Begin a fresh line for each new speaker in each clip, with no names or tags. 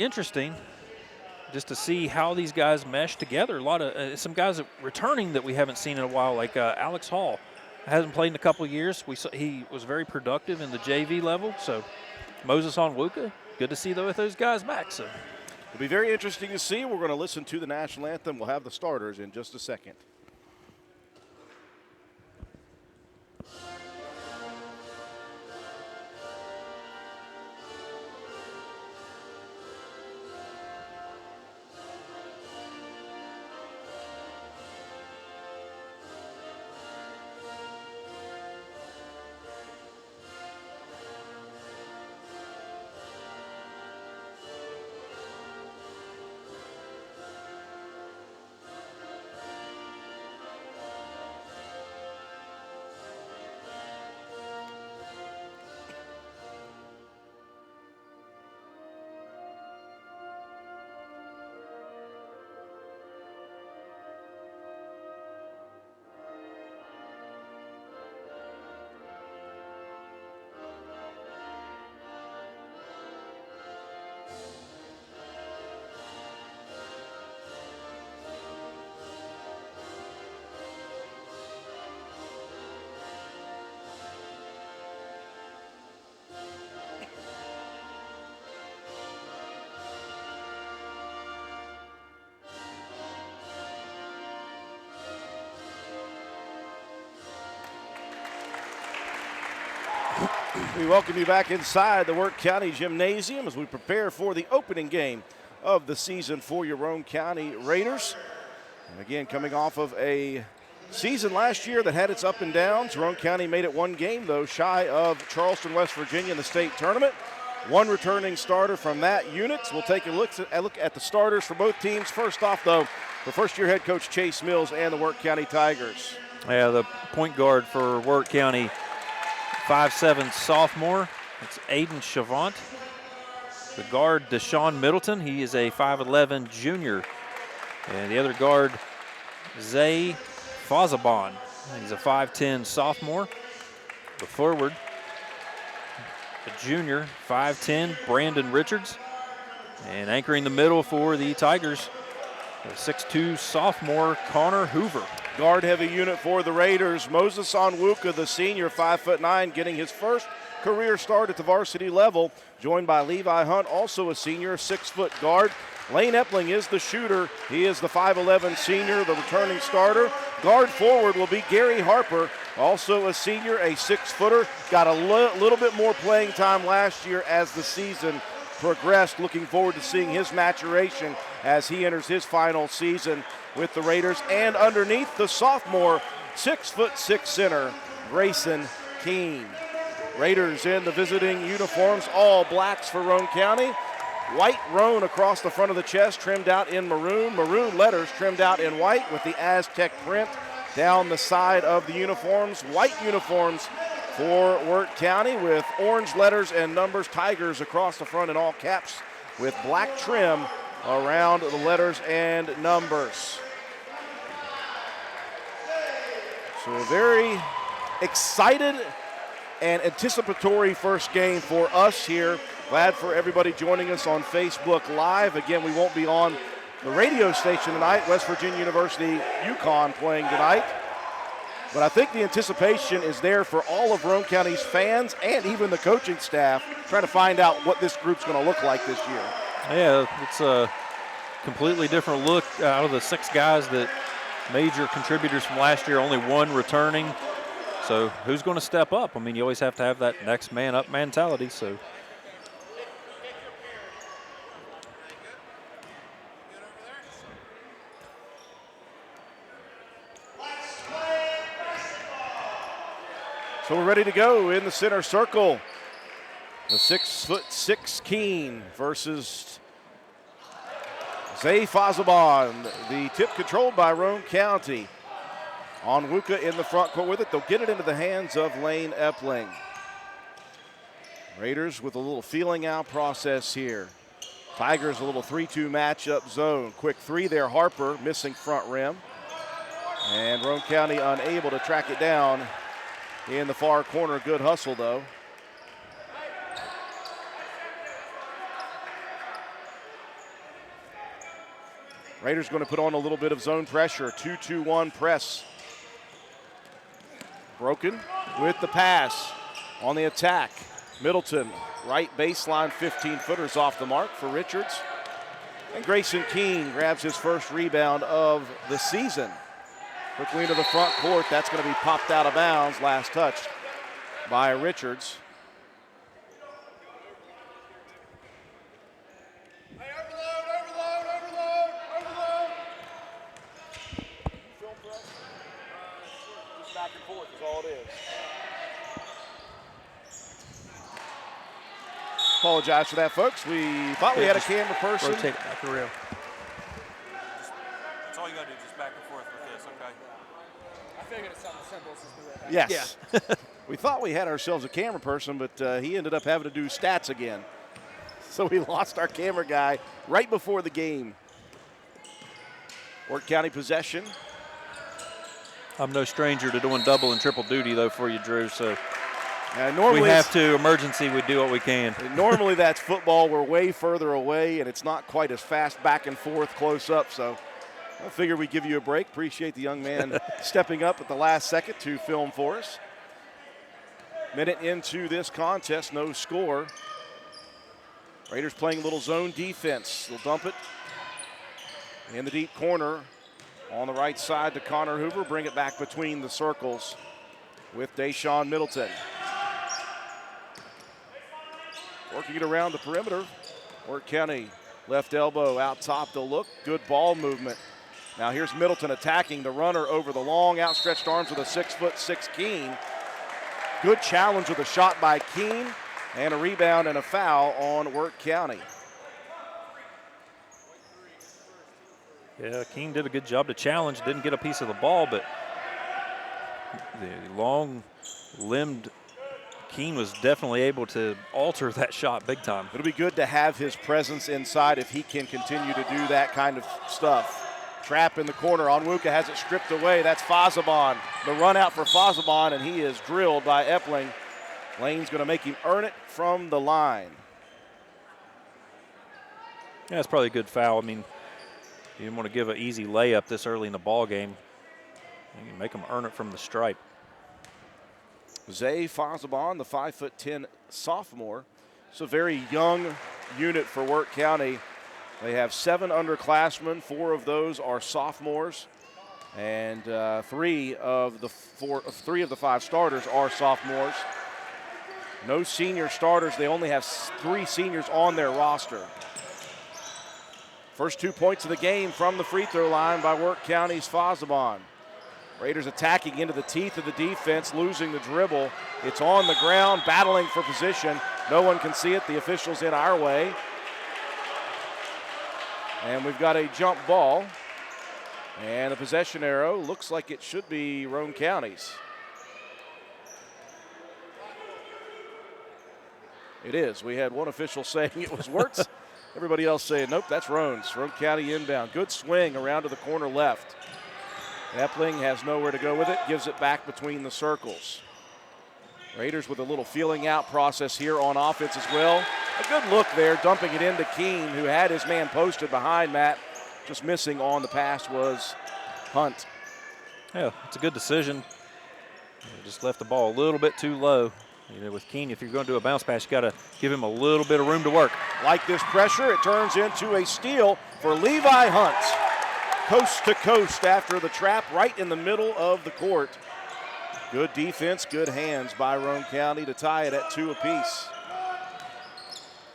interesting just to see how these guys mesh together. A lot of some guys that returning that we haven't seen in a while, like Alex Hall, hasn't played in a couple of years. He was very productive in the JV level. So Moses Onwuka, good to see those guys back. So
it'll be very interesting to see. We're going to listen to the national anthem. We'll have the starters in just a second. We welcome you back inside the Wirt County Gymnasium as we prepare for the opening game of the season for your Roane County Raiders. And again, coming off of a season last year that had its up and downs. Roane County made it one game, though, shy of Charleston, West Virginia in the state tournament. One returning starter from that unit. So we'll take a look at the starters for both teams. First off, though, for first-year head coach Chase Mills and the Wirt County Tigers.
yeah, the point guard for Wirt County, 5'7" sophomore. It's Aiden Chavant. The guard, Deshaun Middleton. He is a 5'11" junior. And the other guard, Zay Fazabon. He's a 5'10" sophomore. The forward, a junior, 5'10", Brandon Richards. And anchoring the middle for the Tigers, a 6'2" sophomore, Connor Hoover.
Guard-heavy unit for the Raiders. Moses Onwuka, the senior, 5'9", getting his first career start at the varsity level, joined by Levi Hunt, also a senior, 6-foot guard. Lane Epling is the shooter. He is the 5'11" senior, the returning starter. Guard forward will be Gary Harper, also a senior, a 6-footer. Got a little bit more playing time last year as the season progressed. Looking forward to seeing his maturation as he enters his final season with the Raiders. And underneath, the sophomore, 6'6" center, Grayson Keene. Raiders in the visiting uniforms, all blacks for Roane County. White Roane across the front of the chest, trimmed out in maroon. Maroon letters trimmed out in white with the Aztec print down the side of the uniforms. White uniforms for Wirt County with orange letters and numbers. Tigers across the front in all caps with black trim around the letters and numbers. So a very excited and anticipatory first game for us here. Glad for everybody joining us on Facebook Live. Again, we won't be on the radio station tonight. West Virginia University, UConn playing tonight. But I think the anticipation is there for all of Roane County's fans and even the coaching staff, trying to find out what this group's going to look like this year.
Yeah, it's a completely different look out of the 6 guys that major contributors from last year, only one returning. So who's going to step up? I mean, you always have to have that next man up mentality. So
we're ready to go in the center circle. The 6'6" Keene versus Zay Fazabon. The tip controlled by Roane County. Onwuka in the front court with it. They'll get it into the hands of Lane Epling. Raiders with a little feeling out process here. Tigers a little 3-2 matchup zone. Quick 3 there, Harper missing front rim. And Roane County unable to track it down in the far corner. Good hustle, though. Raiders going to put on a little bit of zone pressure. 2-2-1 press. Broken with the pass on the attack. Middleton, right baseline, 15-footers off the mark for Richards. And Grayson Keene grabs his first rebound of the season. Quickly into the front court. That's going to be popped out of bounds. Last touch by Richards. Just back and forth is all it is. Apologize for that, folks. We thought we had a camera person.
Rotate back to real.
That's all you got to do, just back and forth with this, okay?
I figured it's something simple. It's just the way back.
Yes. Yeah. We thought we had ourselves a camera person, but he ended up having to do stats again. So we lost our camera guy right before the game. Wirt County possession.
I'm no stranger to doing double and triple duty, though, for you, Drew, so
Normally
we have to. Emergency, we do what we can.
Normally that's football. We're way further away, and it's not quite as fast back and forth close up, so I figure we give you a break. Appreciate the young man stepping up at the last second to film for us. Minute into this contest, no score. Raiders playing a little zone defense. They'll dump it in the deep corner on the right side to Connor Hoover. Bring it back between the circles with Deshaun Middleton. Working it around the perimeter. Wirt County left elbow out top to look. Good ball movement. Now here's Middleton attacking the runner over the long outstretched arms with a 6'6" Keene. Good challenge with a shot by Keene and a rebound and a foul on Wirt County.
Yeah, Keene did a good job to challenge. Didn't get a piece of the ball, but the long-limbed Keene was definitely able to alter that shot big time.
It'll be good to have his presence inside if he can continue to do that kind of stuff. Trap in the corner. Onwuka has it stripped away. That's Fazabon. The run out for Fazabon, and he is drilled by Epling. Lane's going to make him earn it from the line.
Yeah, it's probably a good foul. I mean, you didn't want to give an easy layup this early in the ball game. You can make them earn it from the stripe.
Zay Fazabon, the 5'10" sophomore. It's a very young unit for Wirt County. They have 7 underclassmen. 4 of those are sophomores, and 3 of the 5 starters are sophomores. No senior starters. They only have 3 seniors on their roster. First 2 points of the game from the free throw line by Wirt County's Fazabon. Raiders attacking into the teeth of the defense, losing the dribble. It's on the ground, battling for position. No one can see it. The officials in our way. And we've got a jump ball. And the possession arrow looks like it should be Roane County's. It is. We had one official saying it was Wirt's. Everybody else saying, nope, that's Roane's. Roane County inbound. Good swing around to the corner left. Epling has nowhere to go with it, gives it back between the circles. Raiders with a little feeling out process here on offense as well. A good look there, dumping it into Keene, who had his man posted behind Matt. Just missing on the pass was Hunt.
Yeah, it's a good decision. They just left the ball a little bit too low. You know, with Keene, if you're going to do a bounce pass, you got to give him a little bit of room to work.
Like this pressure, it turns into a steal for Levi Hunt. Coast to coast after the trap right in the middle of the court. Good defense, good hands by Roane County to tie it at 2 apiece.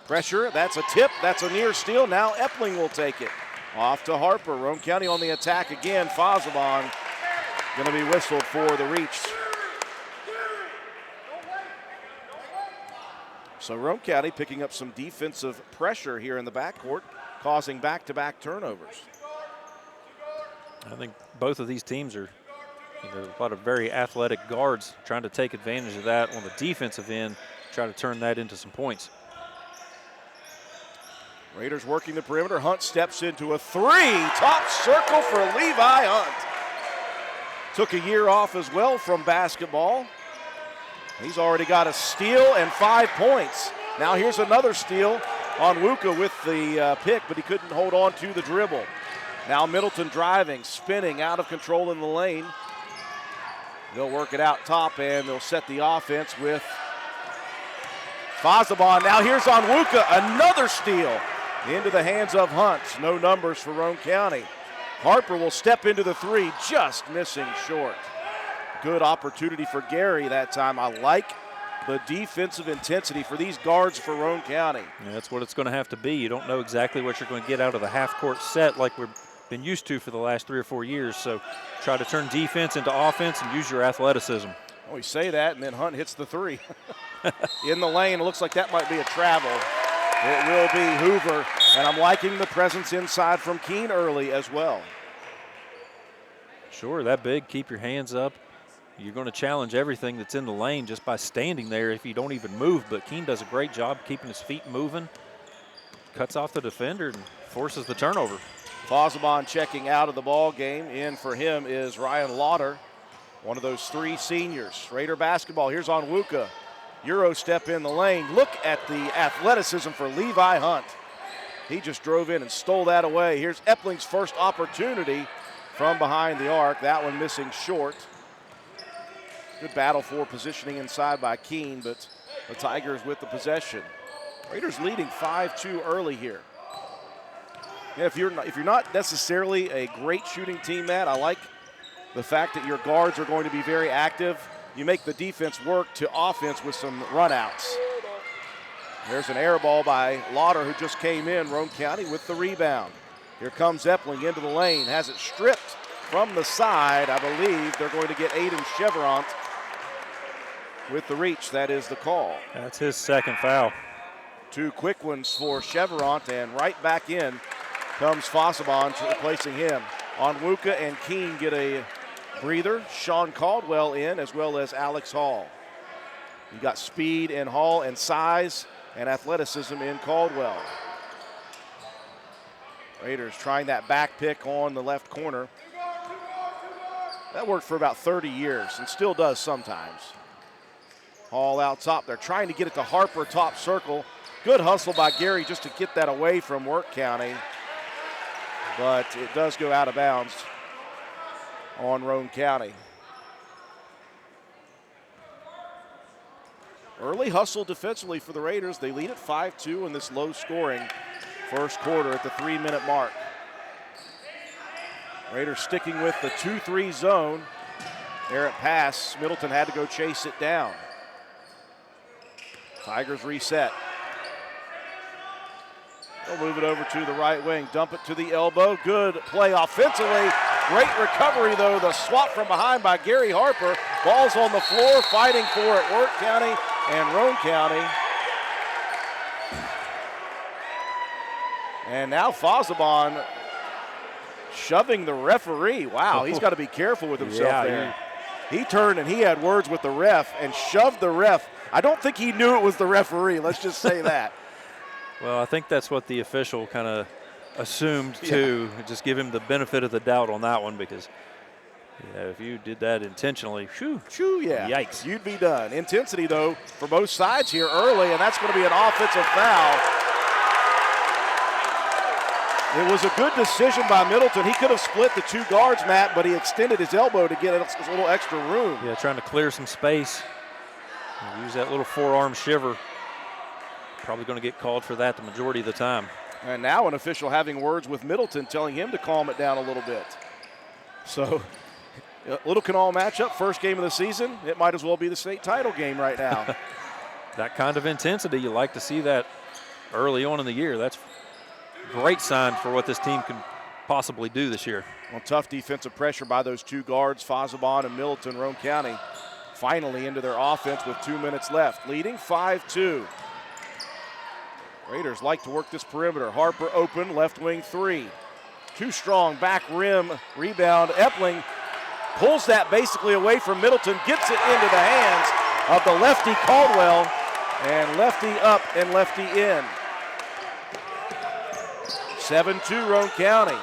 Pressure, that's a tip, that's a near steal. Now Epling will take it. Off to Harper. Roane County on the attack again. Fazabon going to be whistled for the reach. So Roane County picking up some defensive pressure here in the backcourt, causing back-to-back turnovers.
I think both of these teams are, a lot of very athletic guards trying to take advantage of that on the defensive end, try to turn that into some points.
Raiders working the perimeter. Hunt steps into a 3. Top circle for Levi Hunt. Took a year off as well from basketball. He's already got a steal and 5 points. Now here's another steal on Onwuka with the pick, but he couldn't hold on to the dribble. Now Middleton driving, spinning, out of control in the lane. They'll work it out top, and they'll set the offense with Fazabon. Now here's Onwuka, another steal into the hands of Hunt. No numbers for Roane County. Harper will step into the three, just missing short. Good opportunity for Gary that time. I like the defensive intensity for these guards for Roane County.
Yeah, that's what it's going to have to be. You don't know exactly what you're going to get out of the half-court set like we've been used to for the last 3 or 4 years. So try to turn defense into offense and use your athleticism.
Oh, you say that, and then Hunt hits the three. In the lane, it looks like that might be a travel. It will be Hoover, and I'm liking the presence inside from Keene early as well.
Sure, that big, keep your hands up. You're going to challenge everything that's in the lane just by standing there if you don't even move. But Keene does a great job keeping his feet moving, cuts off the defender, and forces the turnover.
Fazabon checking out of the ball game. In for him is Ryan Lauder, one of those 3 seniors. Raider basketball. Here's Onwuka. Euro step in the lane. Look at the athleticism for Levi Hunt. He just drove in and stole that away. Here's Epling's first opportunity from behind the arc. That one missing short. Good battle for positioning inside by Keene, but the Tigers with the possession. Raiders leading 5-2 early here. Yeah, if you're not necessarily a great shooting team, Matt, I like the fact that your guards are going to be very active. You make the defense work to offense with some runouts. There's an air ball by Lauder, who just came in. Roane County with the rebound. Here comes Epling into the lane, has it stripped from the side. I believe they're going to get Aiden Chevront with the reach. That is the call.
That's his second foul.
2 quick ones for Chevront, and right back in comes Fazabon replacing him. Onwuka and Keene get a breather. Sean Caldwell in, as well as Alex Hall. You got speed in Hall and size and athleticism in Caldwell. Raiders trying that back pick on the left corner. That worked for about 30 years and still does sometimes. Hall out top. They're trying to get it to Harper, top circle. Good hustle by Gary just to get that away from Wirt County. But it does go out of bounds on Roane County. Early hustle defensively for the Raiders. They lead at 5-2 in this low-scoring first quarter at the 3-minute mark. Raiders sticking with the 2-3 zone. Errant pass. Middleton had to go chase it down. Tigers reset. They'll move it over to the right wing. Dump it to the elbow. Good play offensively. Great recovery, though. The swap from behind by Gary Harper. Ball's on the floor, fighting for it. Wirt County and Roane County. And now Fazabon shoving the referee. Wow, he's got to be careful with himself there. He turned and he had words with the ref and shoved the ref. I don't think he knew it was the referee. Let's just say that.
Well, I think that's what the official kind of assumed too. Just give him the benefit of the doubt on that one, because if you did that intentionally, yikes.
You'd be done. Intensity, though, for both sides here early, and that's going to be an offensive foul. It was a good decision by Middleton. He could have split the 2 guards, Matt, but he extended his elbow to get a little extra room.
Yeah, trying to clear some space. Use that little forearm shiver. Probably going to get called for that the majority of the time.
And now an official having words with Middleton, telling him to calm it down a little bit. So, a little Canal matchup, first game of the season. It might as well be the state title game right now.
That kind of intensity, you like to see that early on in the year. That's a great sign for what this team can possibly do this year.
Well, tough defensive pressure by those 2 guards, Fazabon and Middleton. Roane County finally into their offense with 2 minutes left, leading 5-2. Raiders like to work this perimeter. Harper open, left wing 3. Too strong, back rim, rebound. Epling pulls that basically away from Middleton, gets it into the hands of the lefty Caldwell, and lefty up and lefty in. 7-2 Roane County.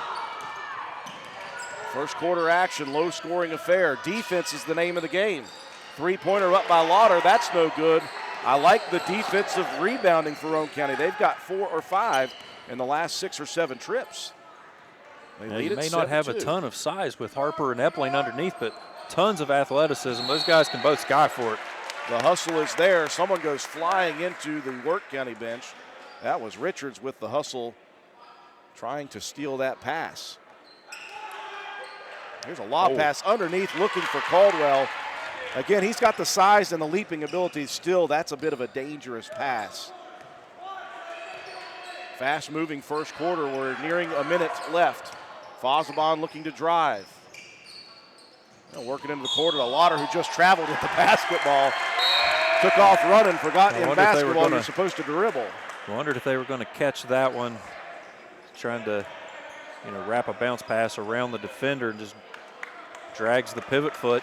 First quarter action, low scoring affair. Defense is the name of the game. 3-pointer up by Lauder, that's no good. I like the defensive rebounding for Roane County. They've got 4 or 5 in the last 6 or 7 trips.
Now, you may not have a ton of size with Harper and Epling underneath, but tons of athleticism. Those guys can both sky for it.
The hustle is there. Someone goes flying into the Wirt County bench. That was Richards with the hustle, trying to steal that pass. Here's a lob pass underneath, looking for Caldwell. Again, he's got the size and the leaping ability. Still, that's a bit of a dangerous pass. Fast-moving first quarter. We're nearing a minute left. Fosabon looking to drive. Working into the quarter to Lauder, who just traveled with the basketball. Took off running, forgot in basketball you're supposed to dribble.
I wondered if they were going to catch that one, trying to, wrap a bounce pass around the defender and just drags the pivot foot.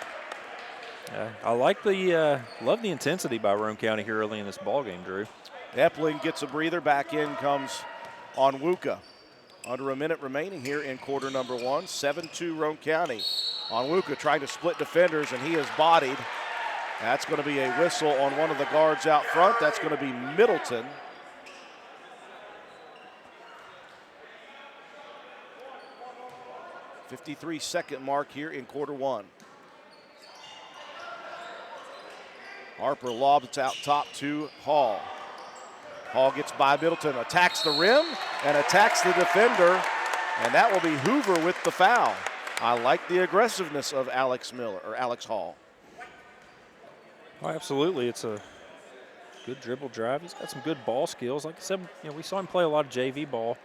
I like love the intensity by Roane County here early in this ball game, Drew.
Epling gets a breather. Back in comes Onwuka. Under a minute remaining here in quarter number one. 7-2 Roane County. Onwuka trying to split defenders, and he is bodied. That's going to be a whistle on one of the guards out front. That's going to be Middleton. .53-second mark here in quarter one. Harper lobs it out top to Hall. Hall gets by Middleton, attacks the rim, and attacks the defender, and that will be Hoover with the foul. I like the aggressiveness of Alex Hall.
Oh, absolutely. It's a good dribble drive. He's got some good ball skills. Like I said, we saw him play a lot of JV ball,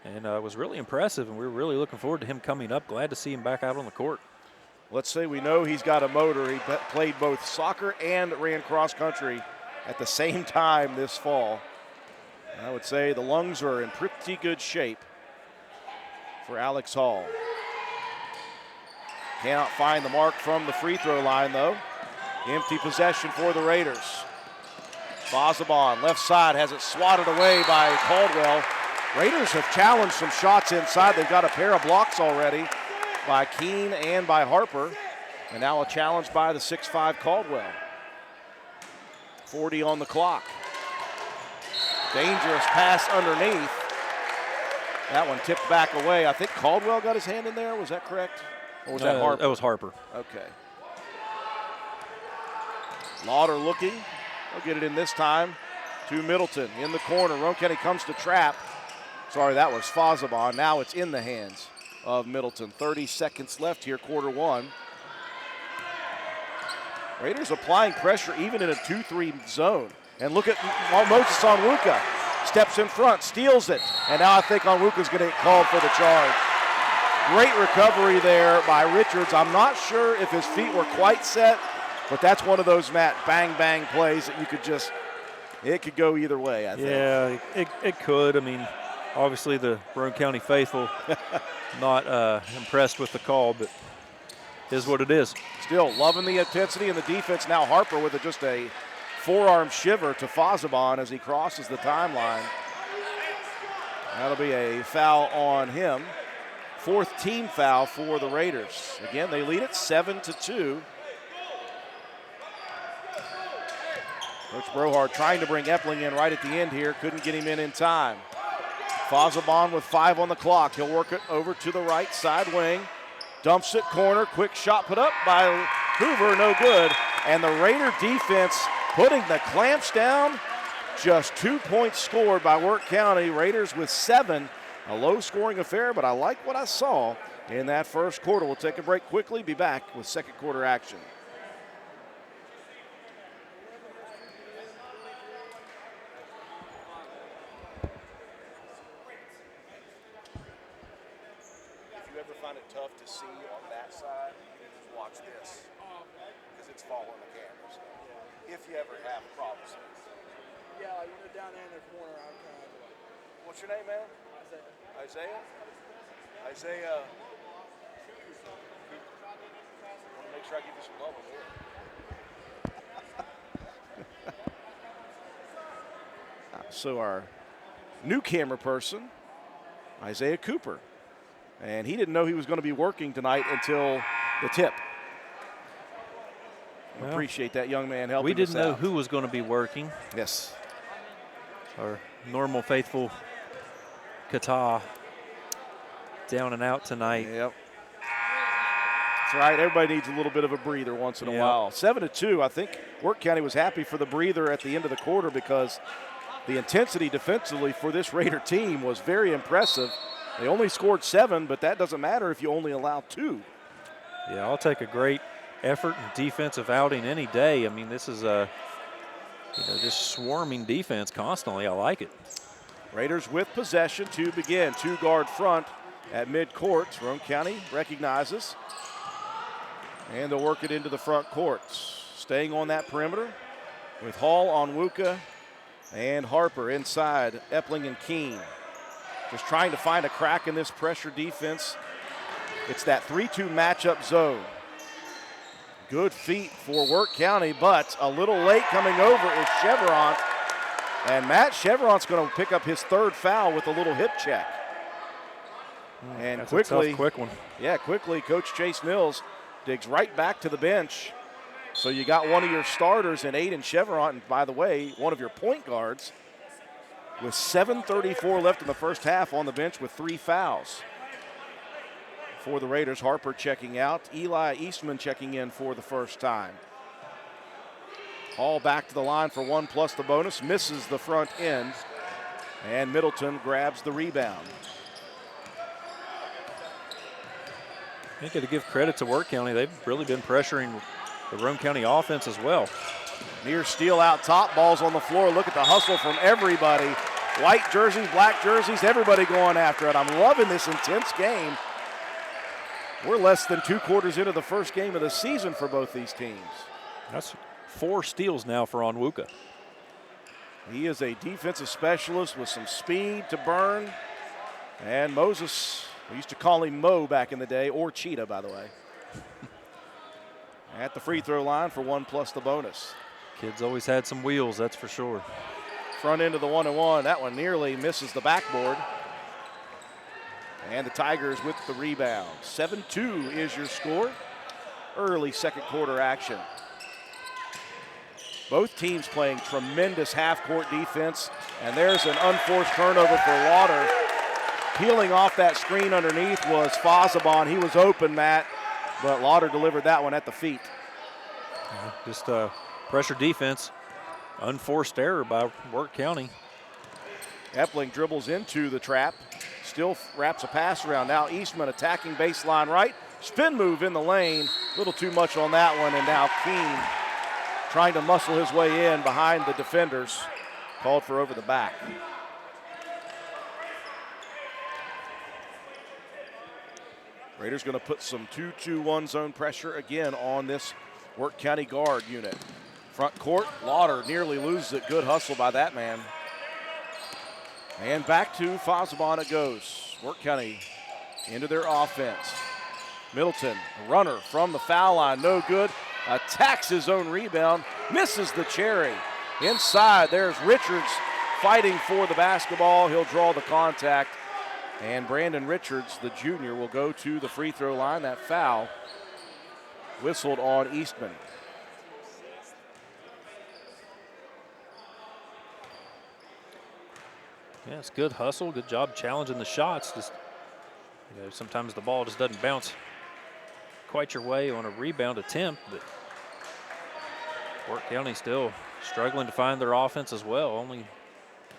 and it was really impressive, and we were really looking forward to him coming up. Glad to see him back out on the court.
Let's say we know he's got a motor. He played both soccer and ran cross country at the same time this fall. I would say the lungs are in pretty good shape for Alex Hall. Cannot find the mark from the free throw line, though. Empty possession for the Raiders. Fosabon, left side, has it swatted away by Caldwell. Raiders have challenged some shots inside. They've got a pair of blocks already by Keene and by Harper. And now a challenge by the 6'5 Caldwell. 40 on the clock. Dangerous pass underneath. That one tipped back away. I think Caldwell got his hand in there. Was that correct? Or was that Harper?
That was Harper.
Okay. Lauder looking. He'll get it in this time to Middleton in the corner. Roane County comes to trap. Sorry, that was Fosabon. Now it's in the hands of Middleton. 30 seconds left here, quarter one. Raiders applying pressure even in a 2-3 zone. And look at Moses Onwuka. Steps in front, steals it. And now I think Onwuka's going to get called for the charge. Great recovery there by Richards. I'm not sure if his feet were quite set, but that's one of those, Matt, bang-bang plays that you could just, it could go either way, I think.
Yeah, it could. I mean, obviously the Roane County faithful not impressed with the call, but it is what it is.
Still loving the intensity and the defense. Now Harper with just a forearm shiver to Fosabon as he crosses the timeline. That'll be a foul on him. Fourth team foul for the Raiders. Again, they lead it 7-2. Coach Brohard trying to bring Epling in right at the end here. Couldn't get him in time. Fosabon with 5 on the clock. He'll work it over to the right side wing. Dumps it corner. Quick shot put up by Hoover. No good. And the Raider defense putting the clamps down. Just 2 points scored by Wirt County. Raiders with 7. A low-scoring affair, but I like what I saw in that first quarter. We'll take a break quickly. Be back with second quarter action. If you ever find it tough to see on that side, you can just watch this because it's following the camera. So if you ever have problems.
Yeah, like when they're down there in the corner, I'm kind of like,
What's your name, man? Isaiah? Isaiah. I want to make sure I give you some love over here. So our new camera person, Isaiah Cooper. And he didn't know he was going to be working tonight until the tip. Well, appreciate that young man helping us out.
We didn't know who was going to be working.
Yes.
Our normal faithful Kata. down and out tonight.
Yep. That's right. Everybody needs a little bit of a breather once in a while. 7-2. I think Wirt County was happy for the breather at the end of the quarter because the intensity defensively for this Raider team was very impressive. They only scored 7, but that doesn't matter if you only allow 2.
Yeah, I'll take a great effort and defensive outing any day. I mean, this is a just swarming defense constantly. I like it.
Raiders with possession to begin. 2-guard front at midcourt. Roane County recognizes. And they'll work it into the front courts. Staying on that perimeter with Hall, Onwuka, and Harper inside. Epling and Keene. Just trying to find a crack in this pressure defense. It's that 3-2 matchup zone. Good feet for Wirt County, but a little late coming over is Chevron. And Matt Chevron's going to pick up his 3rd foul with a little hip check. And
That's
quickly,
a tough, quick one.
Yeah, quickly, Coach Chase Mills digs right back to the bench. So you got one of your starters in Aiden Chevron, and by the way, one of your point guards, with 7:34 left in the first half on the bench with 3 fouls. For the Raiders, Harper checking out. Eli Eastman checking in for the first time. Hall back to the line for 1 plus the bonus. Misses the front end. And Middleton grabs the rebound.
I think to give credit to Wirt County, they've really been pressuring the Roane County offense as well.
Near steal out top, balls on the floor. Look at the hustle from everybody. White jerseys, black jerseys, everybody going after it. I'm loving this intense game. We're less than 2 quarters into the first game of the season for both these teams.
That's 4 steals now for Onwuka.
He is a defensive specialist with some speed to burn. And Moses, we used to call him Mo back in the day, or Cheetah, by the way. At the free throw line for 1 plus the bonus.
Kid's always had some wheels, that's for sure.
Front end of the 1-1. That one nearly misses the backboard. And the Tigers with the rebound. 7-2 is your score. Early second quarter action. Both teams playing tremendous half-court defense. And there's an unforced turnover for Lauder. Peeling off that screen underneath was Fazabon. He was open, Matt, but Lauder delivered that one at the feet.
Just pressure defense. Unforced error by Wirt County.
Epling dribbles into the trap. Still wraps a pass around. Now Eastman attacking baseline right. Spin move in the lane. A little too much on that one. And now Keene trying to muscle his way in behind the defenders. Called for over the back. Raiders going to put some 2-2-1 zone pressure again on this Wirt County guard unit. Front court, Lauder nearly loses it. Good hustle by that man. And back to Fazabon it goes. Wirt County into their offense. Middleton, a runner from the foul line, no good. Attacks his own rebound, misses the cherry. Inside, there's Richards fighting for the basketball. He'll draw the contact. And Brandon Richards, the junior, will go to the free throw line. That foul whistled on Eastman.
Yeah, it's good hustle, good job challenging the shots. Just, sometimes the ball just doesn't bounce quite your way on a rebound attempt, but Wirt County still struggling to find their offense as well. Only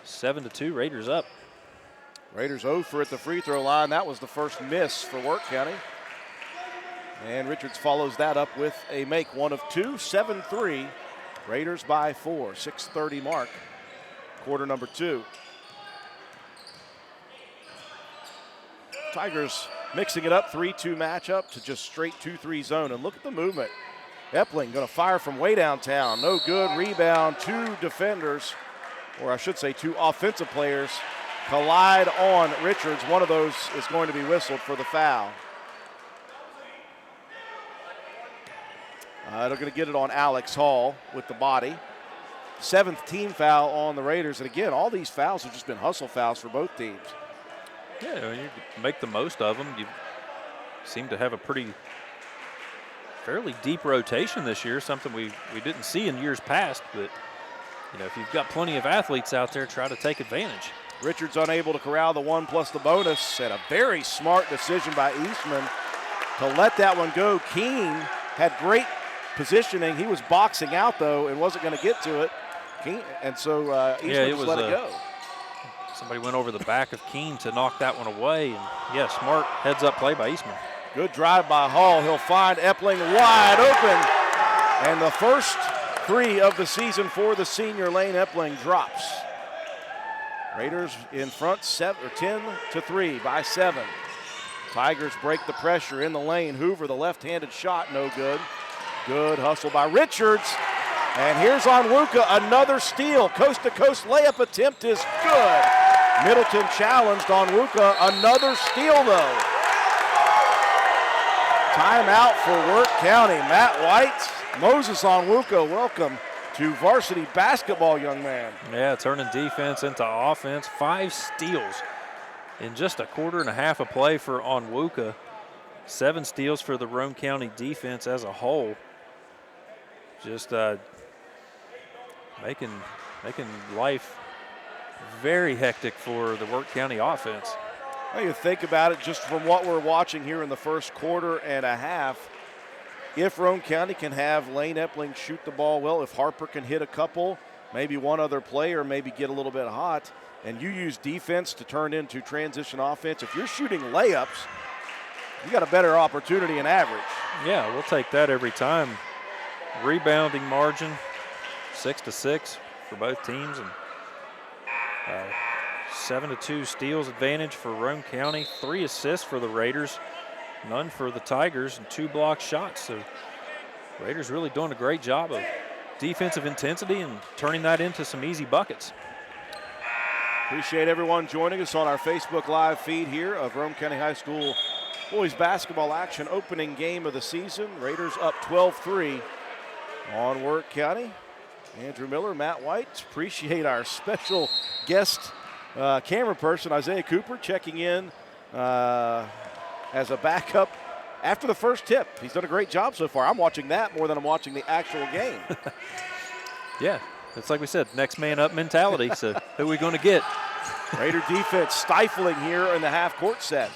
7-2, Raiders up.
Raiders 0 for at the free throw line. That was the first miss for Wirt County. And Richards follows that up with a make, 1 of 2, 7-3. Raiders by 4, 6:30 mark, quarter number 2. Tigers mixing it up, 3-2 matchup to just straight 2-3 zone. And look at the movement. Epling going to fire from way downtown. No good. Rebound. 2 defenders, or I should say 2 offensive players, collide on Richards. One of those is going to be whistled for the foul. They're going to get it on Alex Hall with the body. 7th team foul on the Raiders. And again, all these fouls have just been hustle fouls for both teams.
Yeah, you make the most of them. You seem to have a fairly deep rotation this year, something we didn't see in years past. But, if you've got plenty of athletes out there, try to take advantage.
Richards unable to corral the 1 plus the bonus, and a very smart decision by Eastman to let that one go. Keene had great positioning. He was boxing out, though, and wasn't going to get to it. And so Eastman just let it go.
Somebody went over the back of Keene to knock that one away. And, yeah, smart heads-up play by Eastman.
Good drive by Hall. He'll find Epling wide open. And the first 3 of the season for the senior, Lane Epling, drops. Raiders in front 10-3 by 7. Tigers break the pressure in the lane. Hoover, the left-handed shot, no good. Good hustle by Richards. And here's Onwuka, another steal. Coast-to-coast layup attempt is good. Middleton challenged Onwuka, another steal though. Timeout for Wirt County. Matt White, Moses Onwuka, welcome to varsity basketball, young man.
Yeah, turning defense into offense. 5 steals in just a quarter and a half of play for Onwuka. 7 steals for the Roane County defense as a whole. Just making life very hectic for the Wirt County offense.
Well, you think about it just from what we're watching here in the first quarter and a half. If Roane County can have Lane Epling shoot the ball well, if Harper can hit a couple, maybe one other player, maybe get a little bit hot, and you use defense to turn into transition offense, if you're shooting layups, you got a better opportunity in average.
Yeah, we'll take that every time. Rebounding margin, 6-6 for both teams, and 7-2 steals advantage for Roane County. 3 assists for the Raiders, none for the Tigers, and 2 blocked shots. So Raiders really doing a great job of defensive intensity and turning that into some easy buckets.
Appreciate everyone joining us on our Facebook Live feed here of Roane County High School boys basketball action, opening game of the season. Raiders up 12-3 on Wirt County. Andrew Miller, Matt White. Appreciate our special guest camera person, Isaiah Cooper, checking in as a backup after the first tip. He's done a great job so far. I'm watching that more than I'm watching the actual game.
Yeah, it's like we said, next man up mentality. So who are we going to get?
Raider defense stifling here in the half-court set.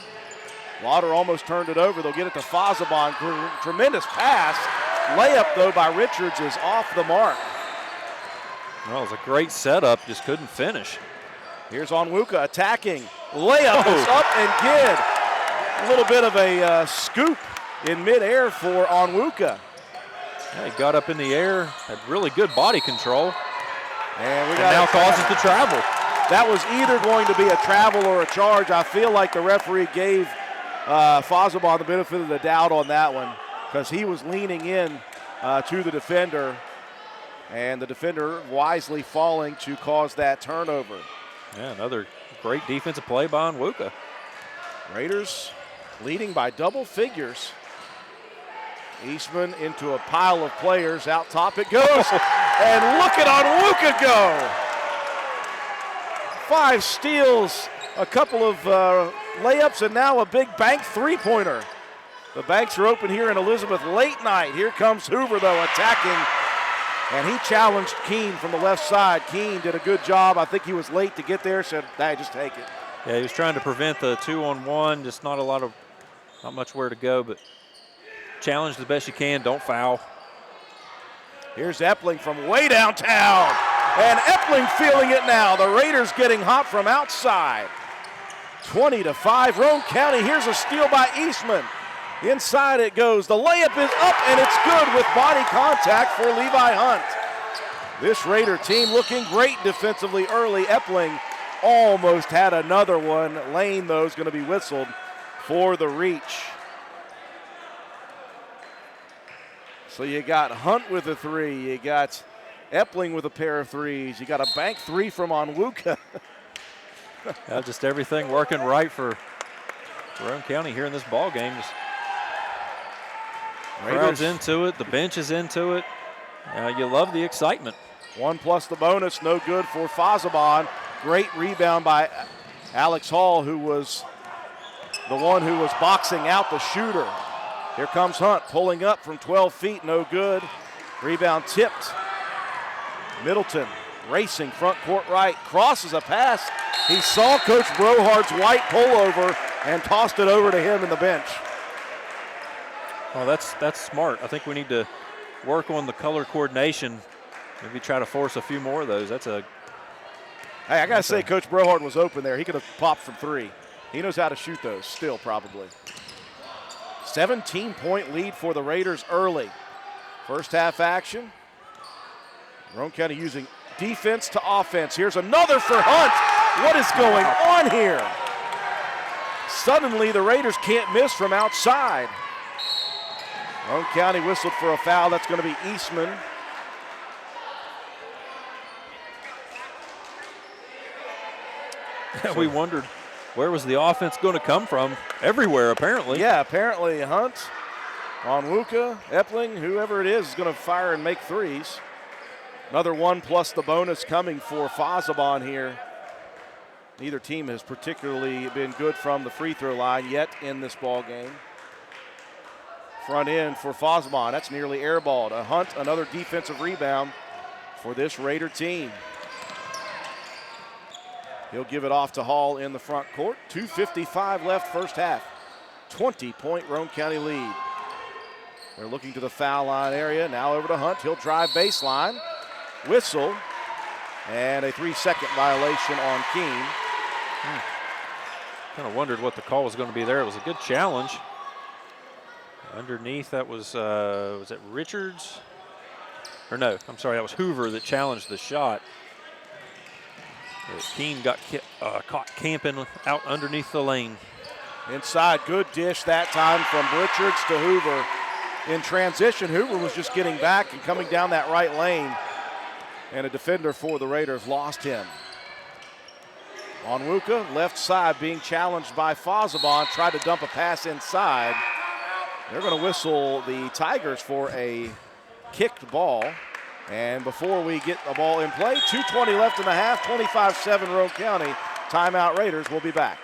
Lauder almost turned it over. They'll get it to Fazabon. Tremendous pass. Layup, though, by Richards is off the mark.
Well, it was a great setup, just couldn't finish.
Here's Onwuka attacking. Layup is up and good. A little bit of a scoop in midair for Onwuka.
Yeah, he got up in the air, had really good body control,
and
now causes the travel.
That was either going to be a travel or a charge. I feel like the referee gave Fazabon the benefit of the doubt on that one because he was leaning in to the defender, and the defender wisely falling to cause that turnover.
Yeah, another great defensive play by Onwuka.
Raiders leading by double figures. Eastman into a pile of players. Out top it goes. And look at Onwuka go. 5 steals, a couple of layups, and now a big bank three-pointer. The banks are open here in Elizabeth late night. Here comes Hoover, though, attacking. And he challenged Keene from the left side. Keene did a good job. I think he was late to get there, said, "Hey, just take it."
Yeah, he was trying to prevent the 2-on-1, just not much where to go, but challenge the best you can, don't foul.
Here's Epling from way downtown, and Epling feeling it now. The Raiders getting hot from outside. 20-5, Roane County. Here's a steal by Eastman. Inside it goes. The layup is up, and it's good with body contact for Levi Hunt. This Raider team looking great defensively early. Epling almost had another one. Lane, though, is going to be whistled for the reach. So you got Hunt with a 3. You got Epling with a pair of threes. You got a bank 3 from Onwuka.
Yeah, just everything working right for Roane County here in this ball game. Just crowd's into it. The bench is into it. You love the excitement.
1 plus the bonus, no good for Fazabon. Great rebound by Alex Hall, who was the one who was boxing out the shooter. Here comes Hunt, pulling up from 12 feet, no good. Rebound tipped. Middleton racing front court right, crosses a pass He saw Coach Brohard's white pullover and tossed it over to him in the bench.
Well, that's smart. I think we need to work on the color coordination. Maybe try to force a few more of those. Hey,
I got to say, Coach Brohard was open there. He could have popped from three. He knows how to shoot those still, probably. 17-point lead for the Raiders early. First half action. Roane County using defense to offense. Here's another for Hunt. What is going on here? Suddenly, the Raiders can't miss from outside. Roane County whistled for a foul. That's going to be Eastman.
We wondered where was the offense going to come from. Everywhere, apparently.
Yeah, apparently Hunt, Onwuka, Epling, whoever it is going to fire and make threes. Another one plus the bonus coming for Fazabon here. Neither team has particularly been good from the free throw line yet in this ball game. Front end for Fazabon. That's nearly airballed. A Hunt, another defensive rebound for this Raider team. He'll give it off to Hall in the front court. 2:55 left first half. 20-point Roane County lead. They're looking to the foul line area. Now over to Hunt. He'll drive baseline. Whistle. And a 3-second violation on Keene.
Kind of wondered what the call was going to be there. It was a good challenge. Underneath, that was it Richards? Or no, I'm sorry, that was Hoover that challenged the shot. Keene got caught camping out underneath the lane.
Inside, good dish that time from Richards to Hoover. In transition, Hoover was just getting back and coming down that right lane. And a defender for the Raiders lost him. Onwuka, left side, being challenged by Fazabon. Tried to dump a pass inside. They're going to whistle the Tigers for a kicked ball. And before we get the ball in play, 2:20 left in the half, 25-7 Roane County. Timeout Raiders. We'll be back.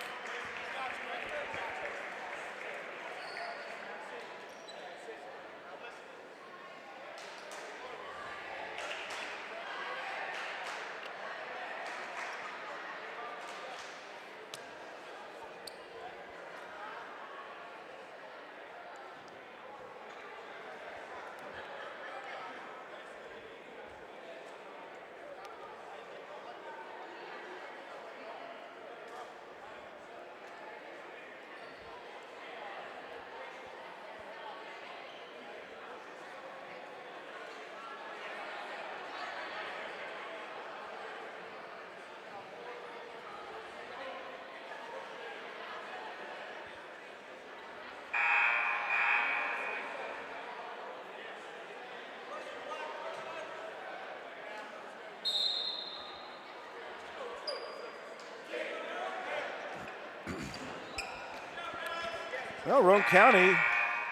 Well, Roane County,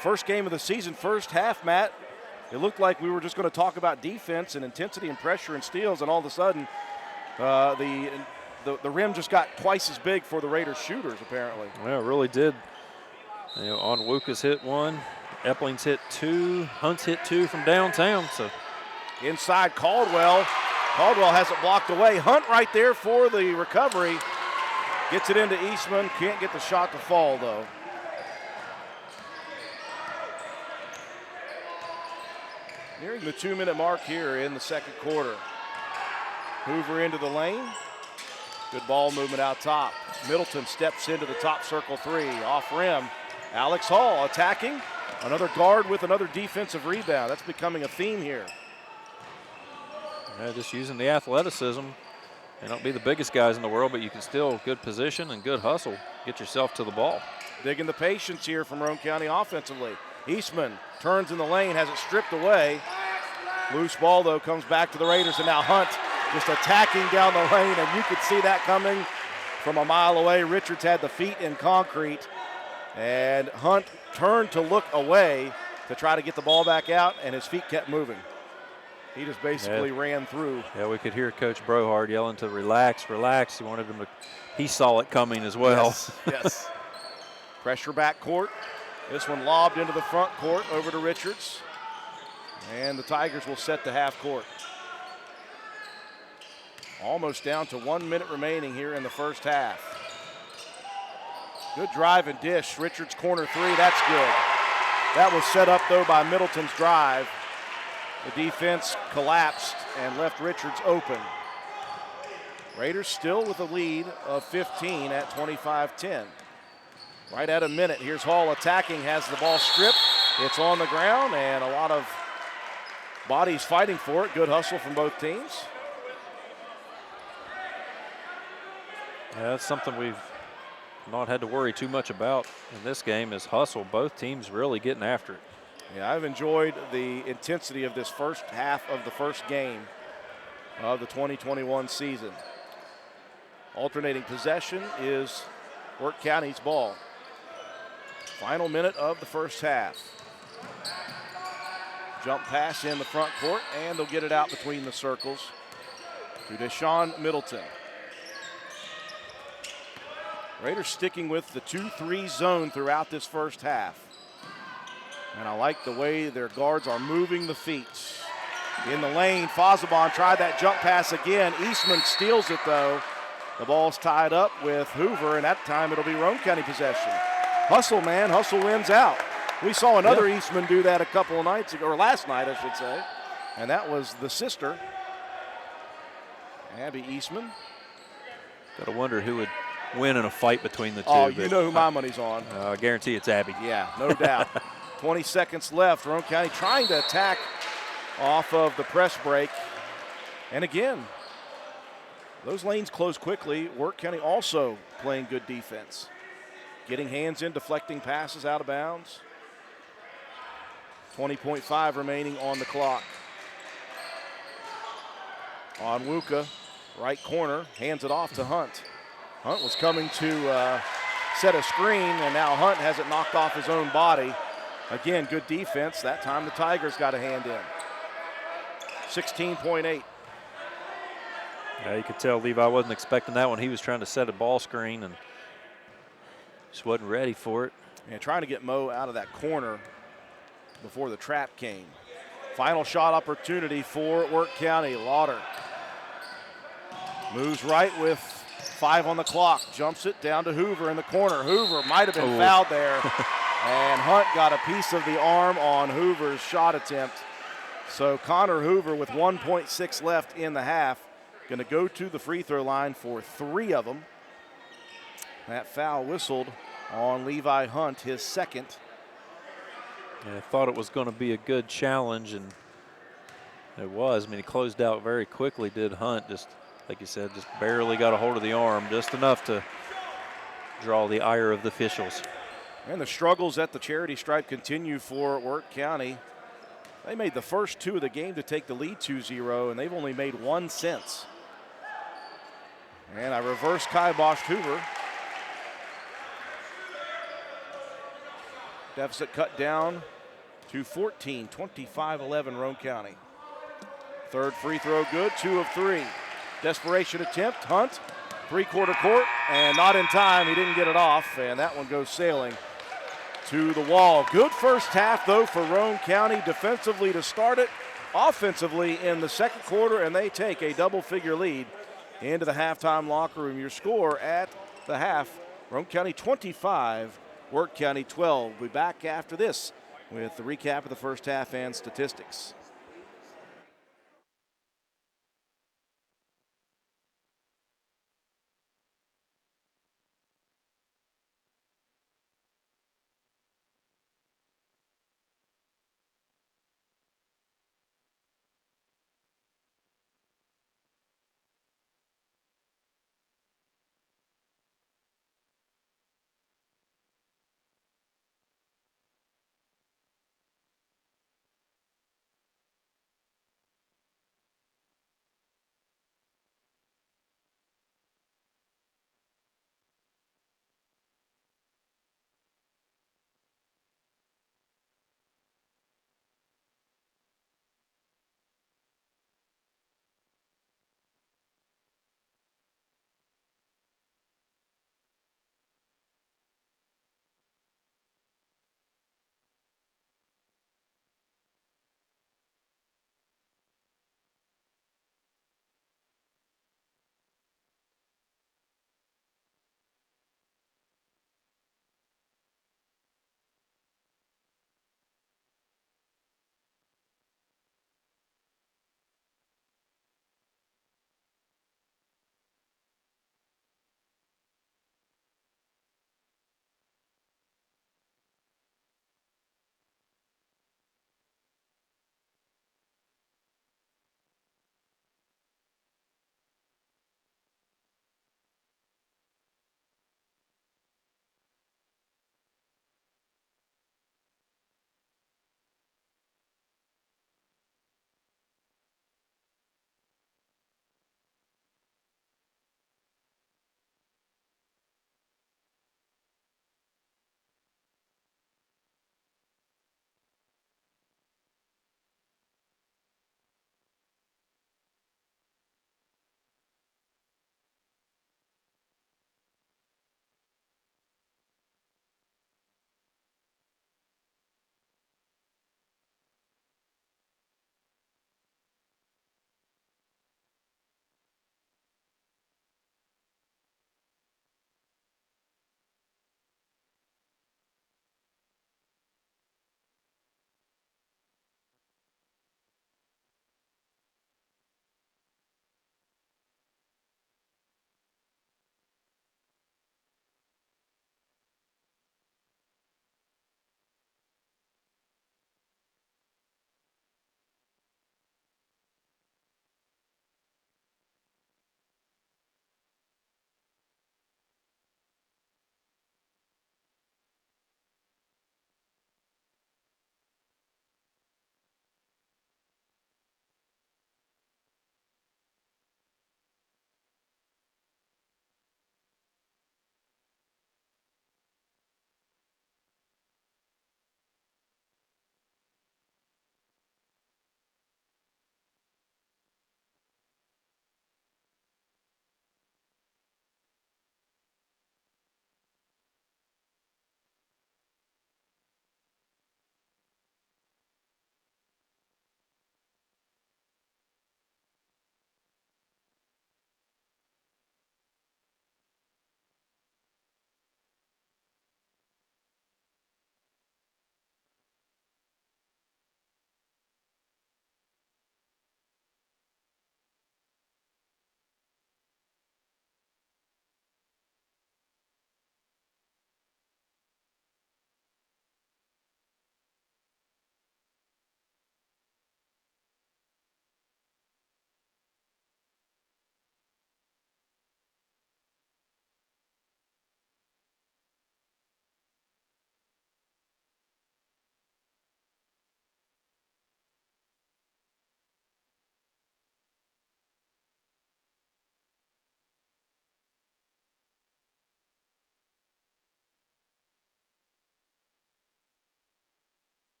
first game of the season, first half, Matt. It looked like we were just going to talk about defense and intensity and pressure and steals, and all of a sudden the rim just got twice as big for the Raiders shooters, apparently.
Yeah, it really did. You know, Onwuka's hit one, Epling's hit two, Hunt's hit two from downtown. So
inside Caldwell. Caldwell has it blocked away. Hunt right there for the recovery. Gets it into Eastman. Can't get the shot to fall, though. Nearing the 2-minute mark here in the second quarter. Hoover into the lane. Good ball movement out top. Middleton steps into the top circle three. Off rim. Alex Hall attacking. Another guard with another defensive rebound. That's becoming a theme here.
Yeah, just using the athleticism. They don't be the biggest guys in the world, but you can still good position and good hustle. Get yourself to the ball.
Digging the patience here from Roane County offensively. Eastman turns in the lane, has it stripped away. Loose ball, though, comes back to the Raiders, and now Hunt just attacking down the lane, and you could see that coming from a mile away. Richards had the feet in concrete, and Hunt turned to look away to try to get the ball back out, and his feet kept moving. He just basically ran through.
Yeah, we could hear Coach Brohard yelling to relax, relax. He wanted him to, he saw it coming as well.
Yes, yes. Pressure back court. This one lobbed into the front court over to Richards. And the Tigers will set the half court. Almost down to 1 minute remaining here in the first half. Good drive and dish. Richards corner three, that's good. That was set up though by Middleton's drive. The defense collapsed and left Richards open. Raiders still with a lead of 15 at 25-10. Right at a minute, here's Hall attacking, has the ball stripped. It's on the ground and a lot of bodies fighting for it. Good hustle from both teams.
Yeah, that's something we've not had to worry too much about in this game is hustle. Both teams really getting after it.
Yeah, I've enjoyed the intensity of this first half of the first game of the 2021 season. Alternating possession is Wirt County's ball. Final minute of the first half. Jump pass in the front court, and they'll get it out between the circles to Deshaun Middleton. Raiders sticking with the 2-3 zone throughout this first half. And I like the way their guards are moving the feet. In the lane, Fazabon tried that jump pass again. Eastman steals it though. The ball's tied up with Hoover, and that time it'll be Roane County possession. Hustle, man, hustle wins out. We saw another Eastman do that a couple of nights ago, or last night, I should say. And that was the sister, Abby Eastman.
Gotta wonder who would win in a fight between the two.
Oh, you know who my money's on.
I guarantee it's Abby.
Yeah, no doubt. 20 seconds left. Roane County trying to attack off of the press break. And again, those lanes close quickly. Wirt County also playing good defense. Getting hands in, deflecting passes out of bounds. 20.5 remaining on the clock. Onwuka, right corner, hands it off to Hunt. Hunt was coming to set a screen, and now Hunt has it knocked off his own body. Again, good defense. That time the Tigers got a hand in. 16.8.
Yeah, you could tell Levi wasn't expecting that one. He was trying to set a ball screen and just wasn't ready for it.
And trying to get Mo out of that corner before the trap came. Final shot opportunity for Wirt County. Lauder moves right with 5 on the clock. Jumps it down to Hoover in the corner. Hoover might have been fouled there. And Hunt got a piece of the arm on Hoover's shot attempt. So Connor Hoover with 1.6 left in the half. Going to go to the free throw line for 3 of them. That foul whistled on Levi Hunt, his second.
And I thought it was going to be a good challenge, and it was. I mean, he closed out very quickly, did Hunt. Just, like you said, just barely got a hold of the arm, just enough to draw the ire of the officials.
And the struggles at the charity stripe continue for Wirt County. They made the first 2 of the game to take the lead 2-0, and they've only made 1 since. And I reverse kiboshed Hoover. Deficit cut down to 14, 25-11 Roane County. Third free throw good, 2 of 3. Desperation attempt, Hunt, three-quarter court, and not in time. He didn't get it off, and that one goes sailing to the wall. Good first half, though, for Roane County defensively to start it, offensively in the second quarter, and they take a double-figure lead into the halftime locker room. Your score at the half, Roane County 25, Wirt County 12. We'll be back after this with the recap of the first half and statistics.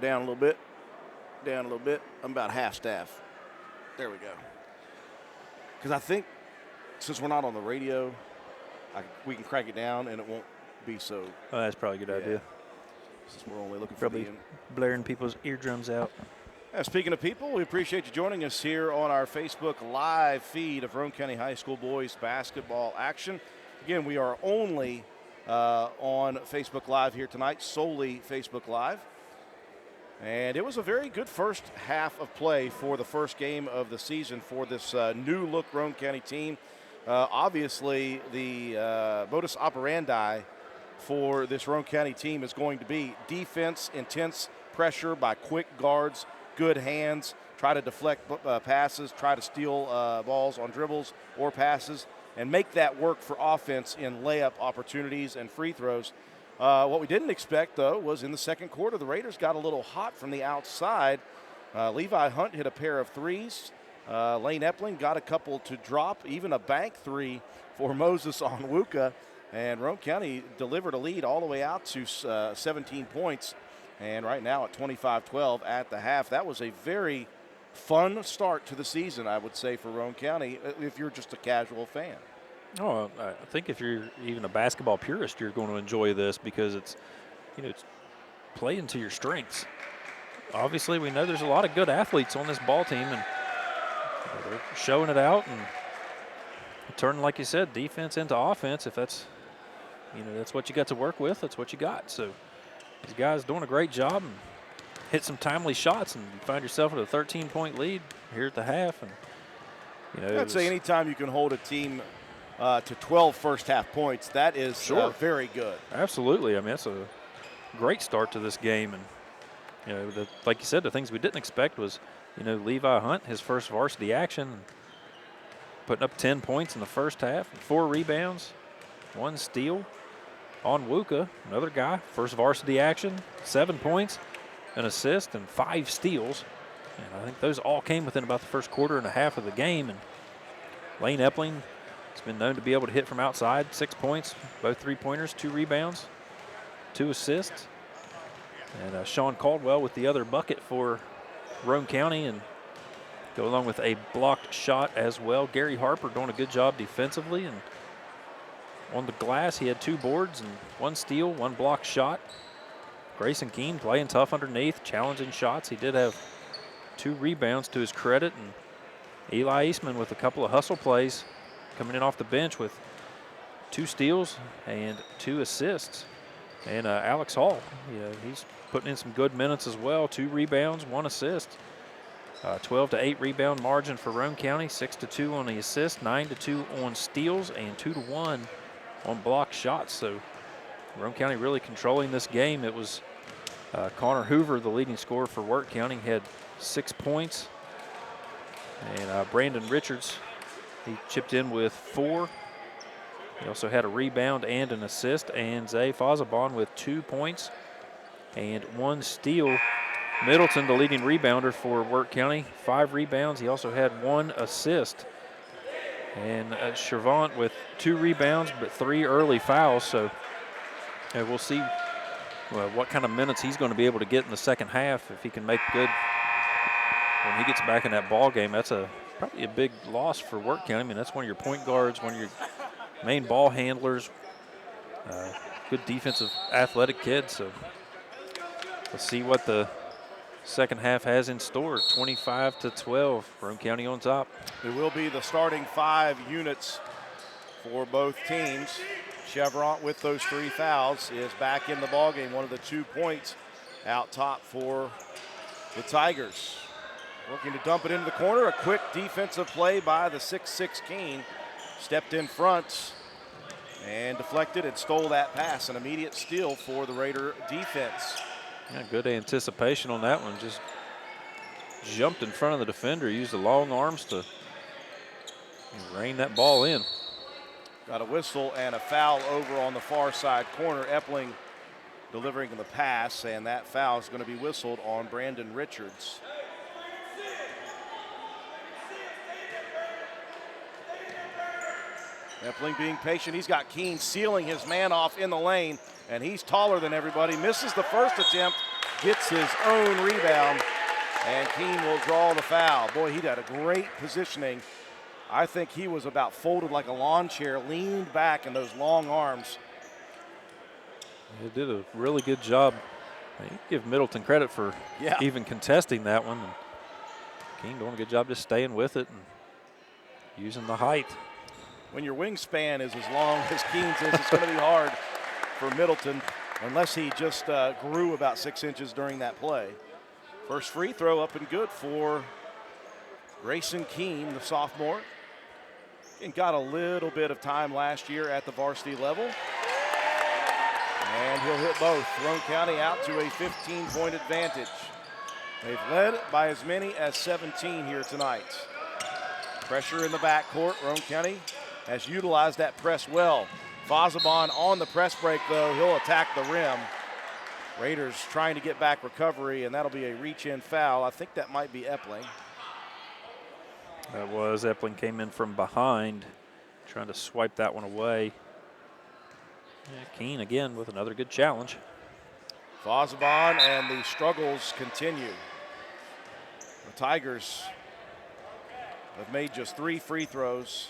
Down a little bit. Down a little bit. I'm about half staff. There we go. Because I think since we're not on the radio, we can crank it down and it won't be so.
Oh, that's probably a good idea.
Since we're only looking
Probably
for the
blaring people's eardrums out.
Speaking of people, we appreciate you joining us here on our Facebook live feed of Roane County High School boys basketball action. Again, we are only on Facebook Live here tonight, solely Facebook Live. And it was a very good first half of play for the first game of the season for this new-look Roane County team. Obviously, the modus operandi for this Roane County team is going to be defense, intense pressure by quick guards, good hands, try to deflect passes, try to steal balls on dribbles or passes, and make that work for offense in layup opportunities and free throws. What we didn't expect, though, was in the second quarter, the Raiders got a little hot from the outside. Levi Hunt hit a pair of threes. Lane Epling got a couple to drop, even a bank three for Moses Onwuka. And Roane County delivered a lead all the way out to 17 points. And right now at 25-12 at the half. That was a very fun start to the season, I would say, for Roane County, if you're just a casual fan.
Oh, I think if you're even a basketball purist, you're going to enjoy this because it's playing to your strengths. Obviously, we know there's a lot of good athletes on this ball team, and they're showing it out and turning, like you said, defense into offense. If that's, that's what you got to work with, that's what you got. So these guys doing a great job and hit some timely shots, and you find yourself with a 13-point lead here at the half. And
I'd say anytime you can hold a team to 12 first-half points, that is very good.
Absolutely. I mean, that's a great start to this game. And, like you said, the things we didn't expect was, Levi Hunt, his first varsity action, putting up 10 points in the first half, 4 rebounds, 1 steal. Onwuka, another guy, first varsity action, 7 points, an assist, and 5 steals. And I think those all came within about the first quarter and a half of the game. And Lane Epling has been known to be able to hit from outside, 6 points, both 3-pointers, 2 rebounds, 2 assists. And Sean Caldwell with the other bucket for Roane County, and go along with a blocked shot as well. Gary Harper doing a good job defensively, and on the glass he had 2 boards and 1 steal, 1 blocked shot. Grayson Keene playing tough underneath, challenging shots. He did have 2 rebounds to his credit, and Eli Eastman with a couple of hustle plays coming in off the bench with 2 steals and 2 assists. And Alex Hall, he's putting in some good minutes as well. 2 rebounds, 1 assist. 12-8 rebound margin for Roane County, 6-2 on the assist, 9-2 on steals, and 2-1 on blocked shots. So Roane County really controlling this game. It was Connor Hoover, the leading scorer for Wirt County, had 6 points. And Brandon Richards, he chipped in with 4. He also had a rebound and an assist. And Zay Fazabon with 2 points and 1 steal. Middleton, the leading rebounder for Wirt County, 5 rebounds. He also had 1 assist. And Chavant with 2 rebounds, but 3 early fouls. So we'll see what kind of minutes he's going to be able to get in the second half if he can make good when he gets back in that ball game. That's probably a big loss for Wirt County. I mean, that's one of your point guards, one of your main ball handlers, good defensive, athletic kid. So let's see what the second half has in store. 25-12, Roane County on top.
It will be the starting 5 units for both teams. Chevron with those 3 fouls is back in the ballgame. One of the 2 points out top for the Tigers. Working to dump it into the corner. A quick defensive play by the 6'6" Keene. Stepped in front and deflected and stole that pass. An immediate steal for the Raider defense.
Yeah, good anticipation on that one. Just jumped in front of the defender, used the long arms to rein that ball in.
Got a whistle and a foul over on the far side corner. Epling delivering the pass, and that foul is going to be whistled on Brandon Richards. Epling being patient. He's got Keene sealing his man off in the lane, and he's taller than everybody. Misses the first attempt, gets his own rebound, and Keene will draw the foul. Boy, he had a great positioning. I think he was about folded like a lawn chair, leaned back in those long arms.
He did a really good job. You give Middleton credit for even contesting that one. And Keene doing a good job just staying with it and using the height.
When your wingspan is as long as Keene's is, it's going to be hard for Middleton unless he just grew about 6 inches during that play. First free throw up and good for Grayson Keene, the sophomore. And got a little bit of time last year at the varsity level. And he'll hit both. Roane County out to a 15-point advantage. They've led by as many as 17 here tonight. Pressure in the backcourt. Roane County has utilized that press well. Fazabon on the press break, though. He'll attack the rim. Raiders trying to get back recovery, and that'll be a reach-in foul. I think that might be Epling.
That was. Epling came in from behind, trying to swipe that one away. Yeah, Keene again with another good challenge.
Fazabon, and the struggles continue. The Tigers have made just 3 free throws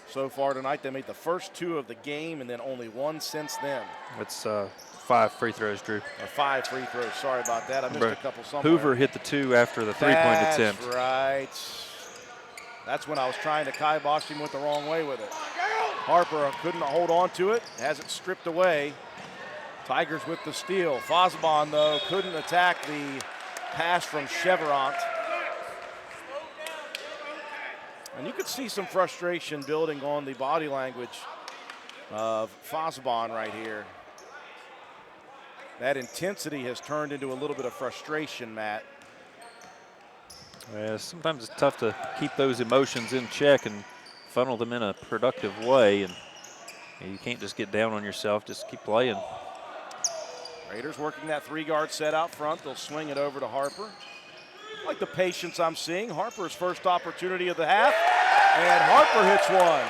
so far tonight. They made the first 2 of the game and then only 1 since then.
It's 5 free throws, Drew.
Or 5 free throws. Sorry about that. I missed a couple somewhere.
Hoover hit the 2 after the three-point attempt.
That's right. That's when I was trying to kibosh him, went the wrong way with it. Harper couldn't hold on to it, has it stripped away. Tigers with the steal. Fazabon, though, couldn't attack the pass from Chevrant. And you could see some frustration building on the body language of Fazabon right here. That intensity has turned into a little bit of frustration, Matt.
Yeah, sometimes it's tough to keep those emotions in check and funnel them in a productive way, and you can't just get down on yourself, just keep playing.
Raiders working that 3-guard set out front. They'll swing it over to Harper. I like the patience I'm seeing. Harper's first opportunity of the half, and Harper hits one.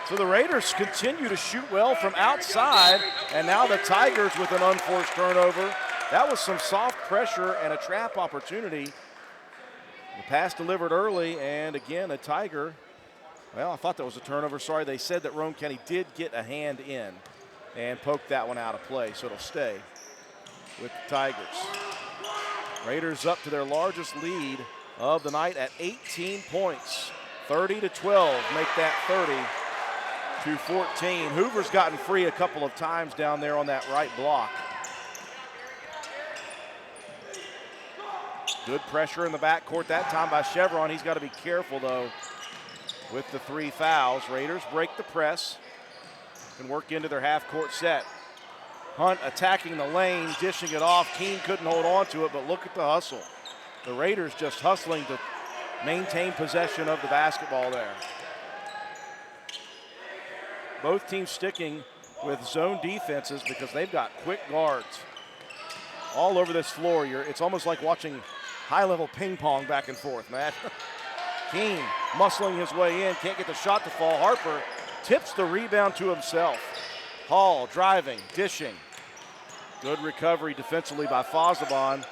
So the Raiders continue to shoot well from outside, and now the Tigers with an unforced turnover. That was some soft pressure and a trap opportunity. The pass delivered early, and again, a Tiger. Well, I thought that was a turnover. Sorry, they said that Roane County did get a hand in and poked that one out of play, so it'll stay with the Tigers. Raiders up to their largest lead of the night at 18 points. 30-12, make that 30-14. Hoover's gotten free a couple of times down there on that right block. Good pressure in the backcourt that time by Chevron. He's got to be careful, though, with the 3 fouls. Raiders break the press and work into their half-court set. Hunt attacking the lane, dishing it off. Keene couldn't hold on to it, but look at the hustle. The Raiders just hustling to maintain possession of the basketball there. Both teams sticking with zone defenses because they've got quick guards all over this floor. It's almost like watching high-level ping pong back and forth, Matt. Keene muscling his way in, can't get the shot to fall. Harper tips the rebound to himself. Hall driving, dishing. Good recovery defensively by Fazabon.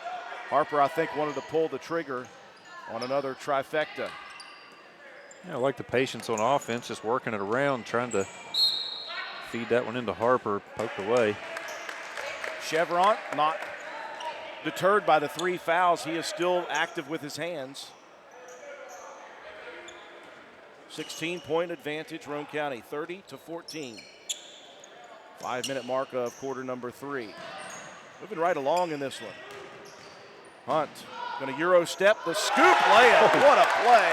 Harper, I think, wanted to pull the trigger on another trifecta.
Yeah, I like the patience on offense, just working it around, trying to feed that one into Harper, poked away.
Chevron not deterred by the 3 fouls. He is still active with his hands. 16-point advantage, Roane County, 30-14. 5-minute mark of quarter number 3. Moving right along in this one. Hunt going to Euro step, the scoop layup. What a play.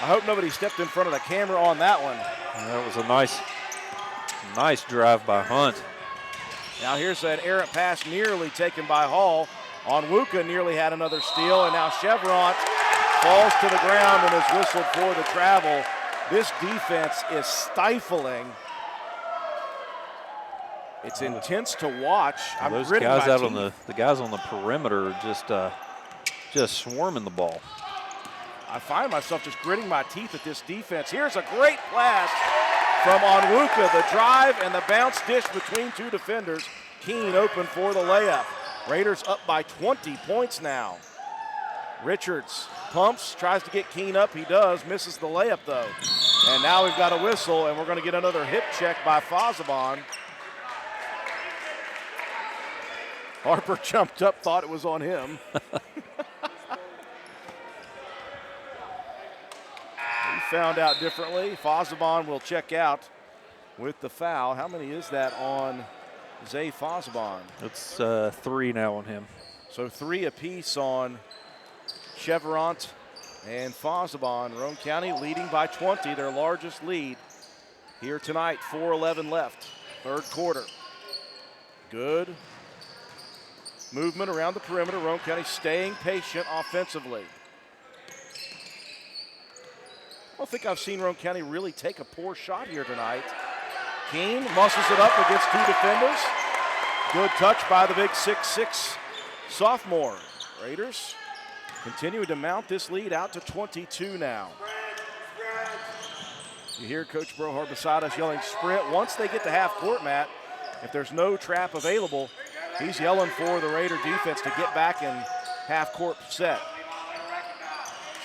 I hope nobody stepped in front of the camera on that one.
That was a nice drive by Hunt.
Now here's an errant pass nearly taken by Hall. Onwuka nearly had another steal, and now Chevron falls to the ground and is whistled for the travel. This defense is stifling. It's intense to watch. I'm
those
gritting
guys
my
out
teeth.
on the guys on the perimeter are just swarming the ball.
I find myself just gritting my teeth at this defense. Here's a great pass from Onwuka. The drive and the bounce dish between 2 defenders. Keene open for the layup. Raiders up by 20 points now. Richards pumps, tries to get Keene up. He does, misses the layup though. And now we've got a whistle, and we're going to get another hip check by Fazabon. Harper jumped up, thought it was on him. He found out differently. Fazabon will check out with the foul. How many is that on Zay Fazabon?
It's 3 now on him.
So 3 apiece on Chevront and Fazabon. Roane County leading by 20, their largest lead here tonight. 4:11 left, third quarter. Good movement around the perimeter. Roane County staying patient offensively. I don't think I've seen Roane County really take a poor shot here tonight. Keene muscles it up against 2 defenders. Good touch by the big 6'6" sophomore. Raiders continuing to mount this lead out to 22 now. You hear Coach Brohar beside us yelling sprint. Once they get to half court, Matt, if there's no trap available, he's yelling for the Raider defense to get back in half court set.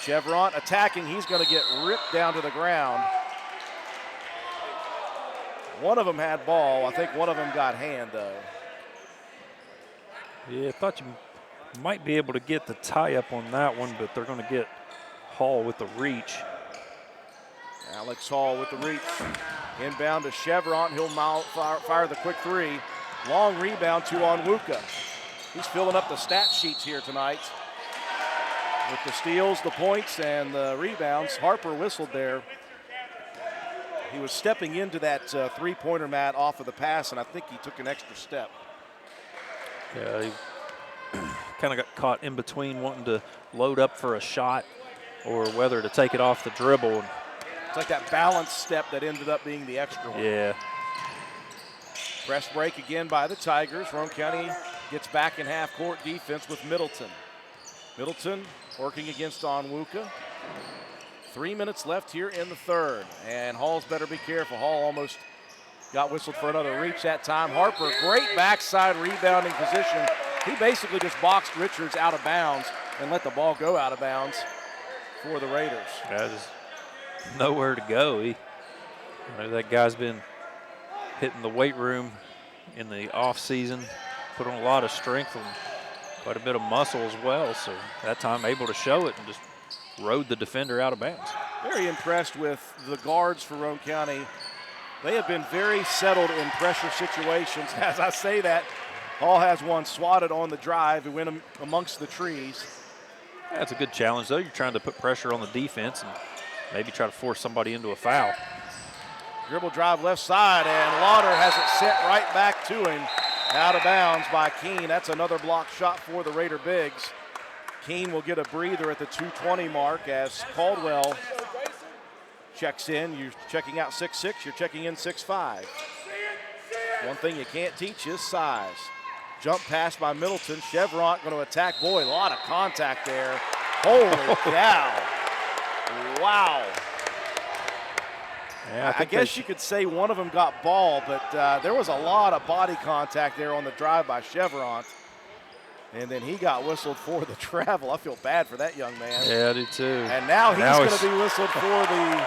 Chevront attacking, he's going to get ripped down to the ground. One of them had ball. I think one of them got hand though.
Yeah, I thought you might be able to get the tie up on that one, but they're going to get Hall with the reach.
Alex Hall with the reach. Inbound to Chevront. He'll fire the quick 3. Long rebound to Onwuka. He's filling up the stat sheets here tonight with the steals, the points, and the rebounds. Harper whistled there. He was stepping into that three-pointer, Matt, off of the pass, and I think he took an extra step.
Yeah, he kind of got caught in between wanting to load up for a shot or whether to take it off the dribble.
It's like that balance step that ended up being the extra one.
Yeah.
Press break again by the Tigers. Roane County gets back in half-court defense with Middleton. Middleton working against Onwuka. 3 minutes left here in the third, and Hall's better be careful. Hall almost got whistled for another reach that time. Harper, great backside rebounding position. He basically just boxed Richards out of bounds and let the ball go out of bounds for the Raiders.
There's nowhere to go. That guy's been hitting the weight room in the off season, put on a lot of strength and quite a bit of muscle as well. So that time able to show it and just rode the defender out of bounds.
Very impressed with the guards for Roane County. They have been very settled in pressure situations. As I say that, Hall has one swatted on the drive. He went amongst the trees.
That's a good challenge, though. You're trying to put pressure on the defense and maybe try to force somebody into a foul.
Dribble drive left side, and Lauder has it sent right back to him. Out of bounds by Keene. That's another block shot for the Raider Bigs. Keene will get a breather at the 2:20 mark as Caldwell checks in. You're checking out 6'6", you're checking in 6'5". One thing you can't teach is size. Jump pass by Middleton. Chevront going to attack. Boy, a lot of contact there. Holy cow. Wow.
Yeah,
I guess you could say one of them got ball, but there was a lot of body contact there on the drive by Chevront. And then he got whistled for the travel. I feel bad for that young man.
Yeah, I do too.
And now he's going to be whistled for the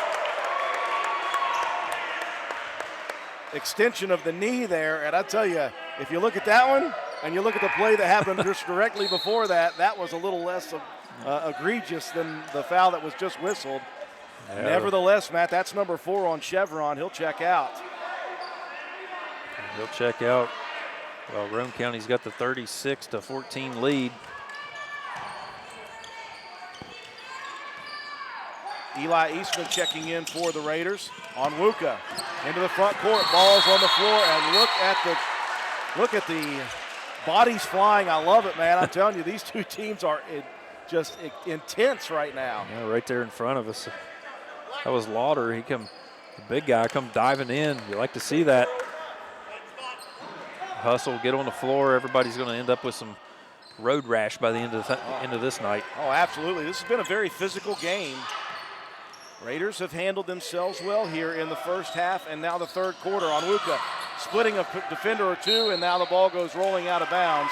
extension of the knee there. And I tell you, if you look at that one and you look at the play that happened just directly before that, that was a little less egregious than the foul that was just whistled. Yeah. Nevertheless, Matt, that's number 4 on Chevron. He'll check out.
He'll check out. Well, Roane County's got the 36-14 lead.
Eli Eastman checking in for the Raiders. Onwuka into the front court. Ball's on the floor, and look at the bodies flying. I love it, man. I'm telling you, these two teams are just intense right now.
Yeah, right there in front of us. That was Lauder. The big guy come diving in. You like to see that. Hustle, get on the floor. Everybody's going to end up with some road rash by the end of this night.
Oh, absolutely. This has been a very physical game. Raiders have handled themselves well here in the first half and now the third quarter. Onwuka splitting a defender or two, and now the ball goes rolling out of bounds.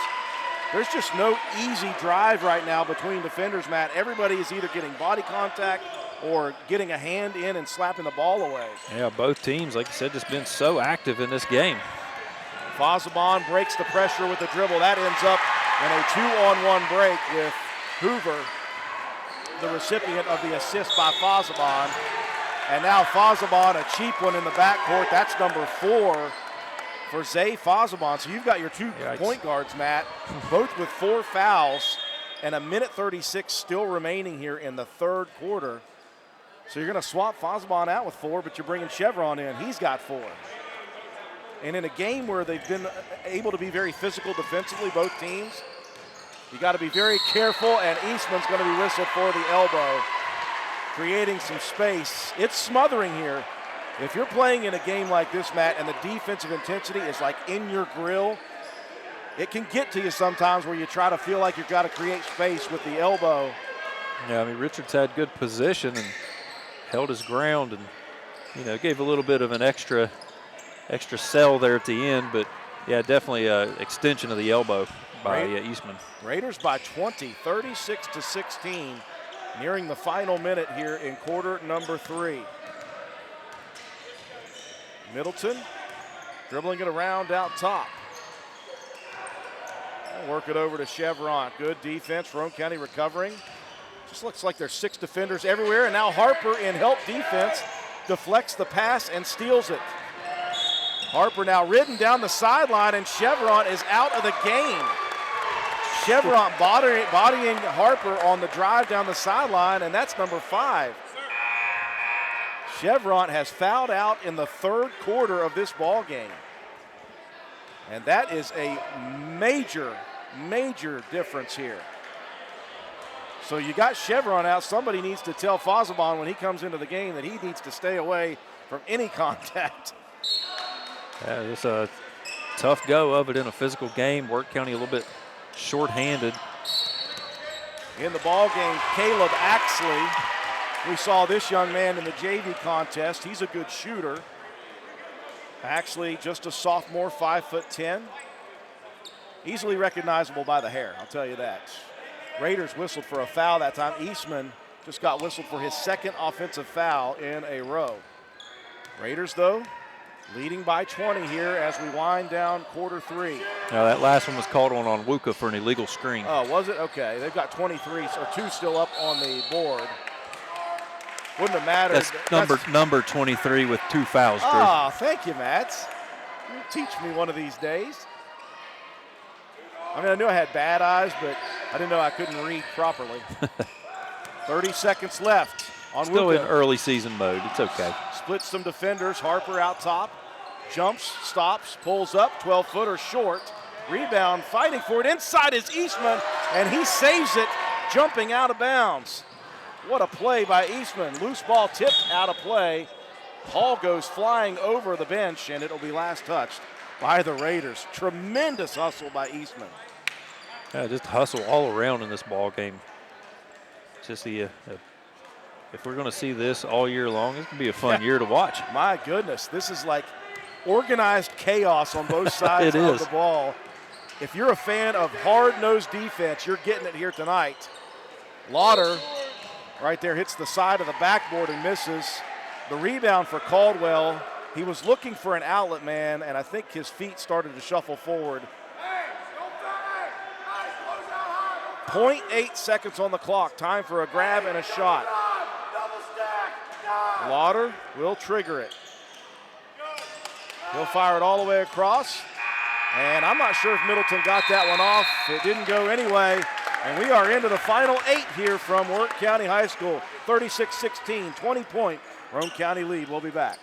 There's just no easy drive right now between defenders, Matt. Everybody is either getting body contact or getting a hand in and slapping the ball away.
Yeah, both teams, like you said, just been so active in this game.
Fazabon breaks the pressure with the dribble. That ends up in a 2-on-1 break with Hoover, the recipient of the assist by Fazabon. And now Fazabon, a cheap one in the backcourt. That's number 4 for Zay Fazabon. So you've got your 2 point guards, Matt, both with 4 fouls and 1:36 still remaining here in the third quarter. So you're going to swap Fazabon out with 4, but you're bringing Chevron in. He's got 4. And in a game where they've been able to be very physical defensively, both teams, you got to be very careful, and Eastman's going to be whistled for the elbow, creating some space. It's smothering here. If you're playing in a game like this, Matt, and the defensive intensity is like in your grill, it can get to you sometimes where you try to feel like you've got to create space with the elbow.
Yeah, I mean, Richards had good position and held his ground and, you know, gave a little bit of an extra sell there at the end, but yeah, definitely an extension of the elbow by Eastman.
Raiders by 20, 36-16, nearing the final minute here in quarter number 3. Middleton dribbling it around out top. Work it over to Chevron. Good defense. Roane County recovering. Just looks like there's 6 defenders everywhere, and now Harper in help defense deflects the pass and steals it. Harper now ridden down the sideline, and Chevron is out of the game. Chevron bodying Harper on the drive down the sideline, and that's number 5. Chevron has fouled out in the third quarter of this ball game. And that is a major, major difference here. So you got Chevron out. Somebody needs to tell Fazabon when he comes into the game that he needs to stay away from any contact.
Yeah, it's a tough go of it in a physical game. Wirt County a little bit short-handed.
In the ball game, Caleb Axley. We saw this young man in the JV contest. He's a good shooter. Axley, just a sophomore, 5'10". Easily recognizable by the hair, I'll tell you that. Raiders whistled for a foul that time. Eastman just got whistled for his second offensive foul in a row. Raiders, though, leading by 20 here as we wind down quarter 3.
Now that last one was called on Wuka for an illegal screen.
Oh, was it? Okay, they've got 23, or 2 still up on the board. Wouldn't have mattered.
That's number 23 with 2 fouls, Drew.
Ah, thank you, Matt. You'll teach me one of these days. I mean, I knew I had bad eyes, but I didn't know I couldn't read properly. 30 seconds left on
Still
Wuka.
in early season mode. It's okay.
Splits some defenders. Harper out top. Jumps, stops, pulls up. 12-footer short. Rebound, fighting for it. Inside is Eastman, and he saves it, jumping out of bounds. What a play by Eastman. Loose ball tipped out of play. Paul goes flying over the bench, and it'll be last touched by the Raiders. Tremendous hustle by Eastman.
Yeah, just hustle all around in this ball game. Just the if we're going to see this all year long, it's going to be a fun year to watch.
My goodness, this is like organized chaos on both sides of the ball. If you're a fan of hard-nosed defense, you're getting it here tonight. Lauder right there hits the side of the backboard and misses. The rebound for Caldwell. He was looking for an outlet man, and I think his feet started to shuffle forward. 0.8 seconds on the clock. Time for a grab and a shot. Lauder will trigger it. He'll fire it all the way across. And I'm not sure if Middleton got that one off. It didn't go anyway. And we are into the final 8 here from Wirt County High School. 36-16, 20-point Roane County lead. We'll be back.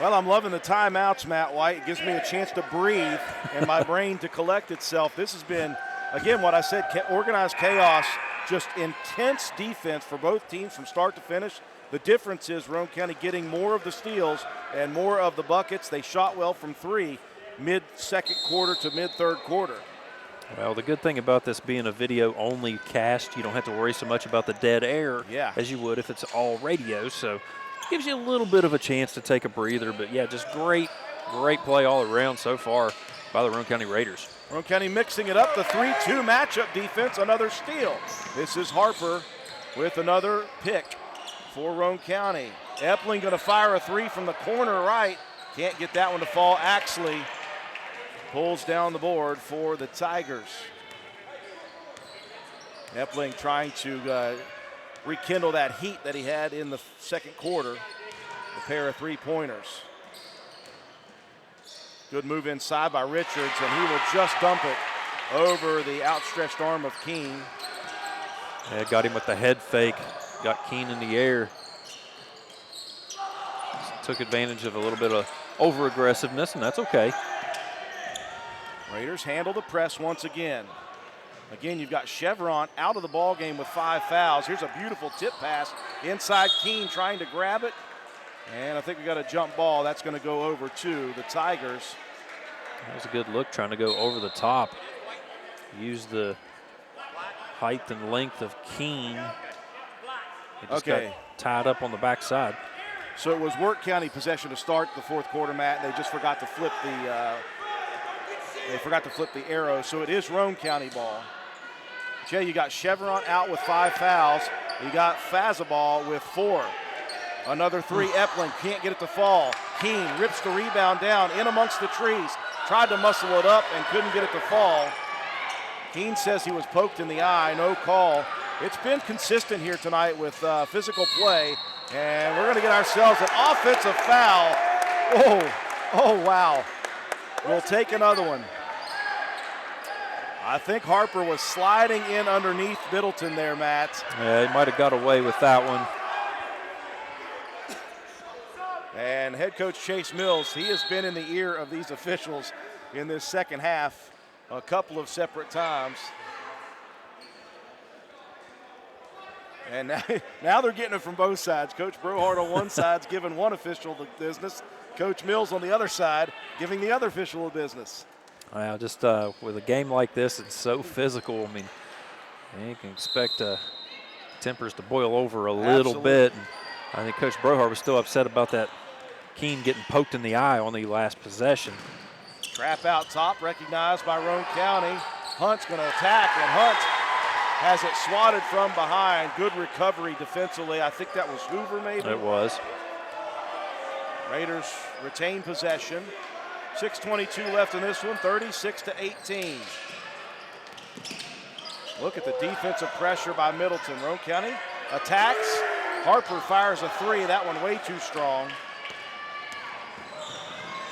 Well, I'm loving the timeouts, Matt White. It gives me a chance to breathe and my brain to collect itself. This has been, again, what I said, organized chaos, just intense defense for both teams from start to finish. The difference is Roane County getting more of the steals and more of the buckets. They shot well from three mid-second quarter to mid-third quarter.
Well, the good thing about this being a video-only cast, you don't have to worry so much about the dead air as you would if it's all radio. So gives you a little bit of a chance to take a breather. But, yeah, just great play all around so far by the Roane County Raiders.
Roane County mixing it up, the 3-2 matchup defense, another steal. This is Harper with another pick for Roane County. Epling going to fire a three from the corner right. Can't get that one to fall. Axley pulls down the board for the Tigers. Epling trying to rekindle that heat that he had in the second quarter. A pair of three-pointers. Good move inside by Richards, and he will just dump it over the outstretched arm of Keene.
Yeah, got him with the head fake. Got Keene in the air. Took advantage of a little bit of over-aggressiveness, and that's okay.
Raiders handle the press once again. Again, you've got Chevron out of the ball game with 5 fouls. Here's a beautiful tip pass inside Keene trying to grab it. And I think we got a jump ball. That's going to go over to the Tigers.
That was a good look, trying to go over the top. Use the height and length of Keene. He just got tied up on the backside.
So it was Wirt County possession to start the fourth quarter, Matt. They just forgot to flip the arrow. So it is Roane County ball. Jay, you got Chevron out with 5 fouls. You got Fazabal with 4. Another three, Epling can't get it to fall. Keene rips the rebound down in amongst the trees. Tried to muscle it up and couldn't get it to fall. Keene says he was poked in the eye, no call. It's been consistent here tonight with physical play, and we're gonna get ourselves an offensive foul. Oh wow. We'll take another one. I think Harper was sliding in underneath Middleton there, Matt.
Yeah, he might have got away with that one.
And head coach Chase Mills, he has been in the ear of these officials in this second half a couple of separate times. And now they're getting it from both sides. Coach Brohart on one side's giving one official the business. Coach Mills on the other side giving the other official the business.
Well, just with a game like this, it's so physical. I mean, you can expect tempers to boil over a little bit. And I think Coach Brohart was still upset about that Keene getting poked in the eye on the last possession.
Trap out top, recognized by Roane County. Hunt's going to attack, and Hunt has it swatted from behind. Good recovery defensively. I think that was Hoover maybe.
It was.
Raiders retain possession. 6:22 left in this one, 36-18. Look at the defensive pressure by Middleton. Roane County attacks. Harper fires a three. That one way too strong.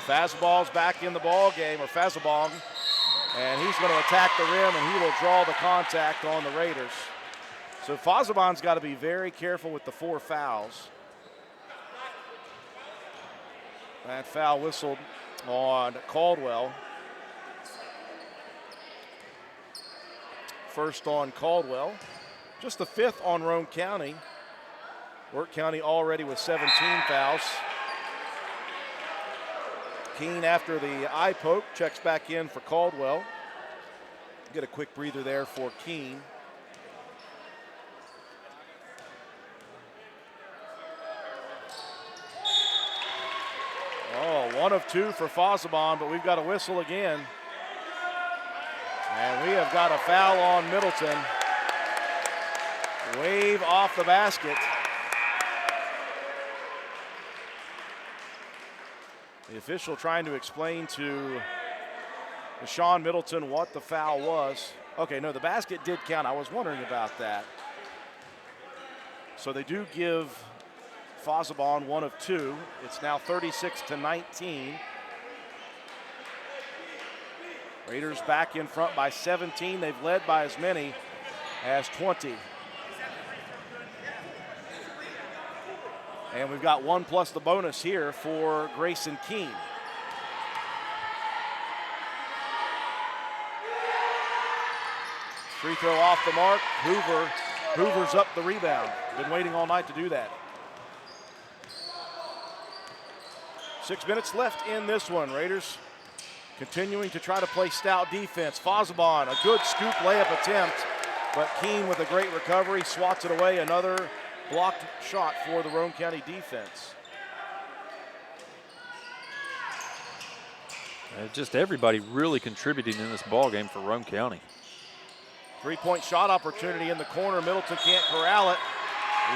Fazball's back in the ball game, or Fazball, and he's going to attack the rim, and he will draw the contact on the Raiders. So Fazball's got to be very careful with the 4 fouls. That foul whistled on Caldwell. First on Caldwell. Just the 5th on Roane County. Wirt County already with 17 fouls. Keene, after the eye poke, checks back in for Caldwell. Get a quick breather there for Keene. Oh, 1 of 2 for Fazabon, but we've got a whistle again. And we have got a foul on Middleton. Wave off the basket. The official trying to explain to Deshaun Middleton what the foul was. Okay, no, the basket did count. I was wondering about that. So they do give Fazabon 1 of 2. It's now 36-19. Raiders back in front by 17. They've led by as many as 20. And we've got 1 plus the bonus here for Grayson Keene. Free throw off the mark. Hoover's up the rebound. Been waiting all night to do that. 6 minutes left in this one. Raiders continuing to try to play stout defense. Fazabon, a good scoop layup attempt, but Keene with a great recovery, swats it away. Another blocked shot for the Roane County defense.
Just everybody really contributing in this ball game for Roane County.
3-point shot opportunity in the corner. Middleton can't corral it.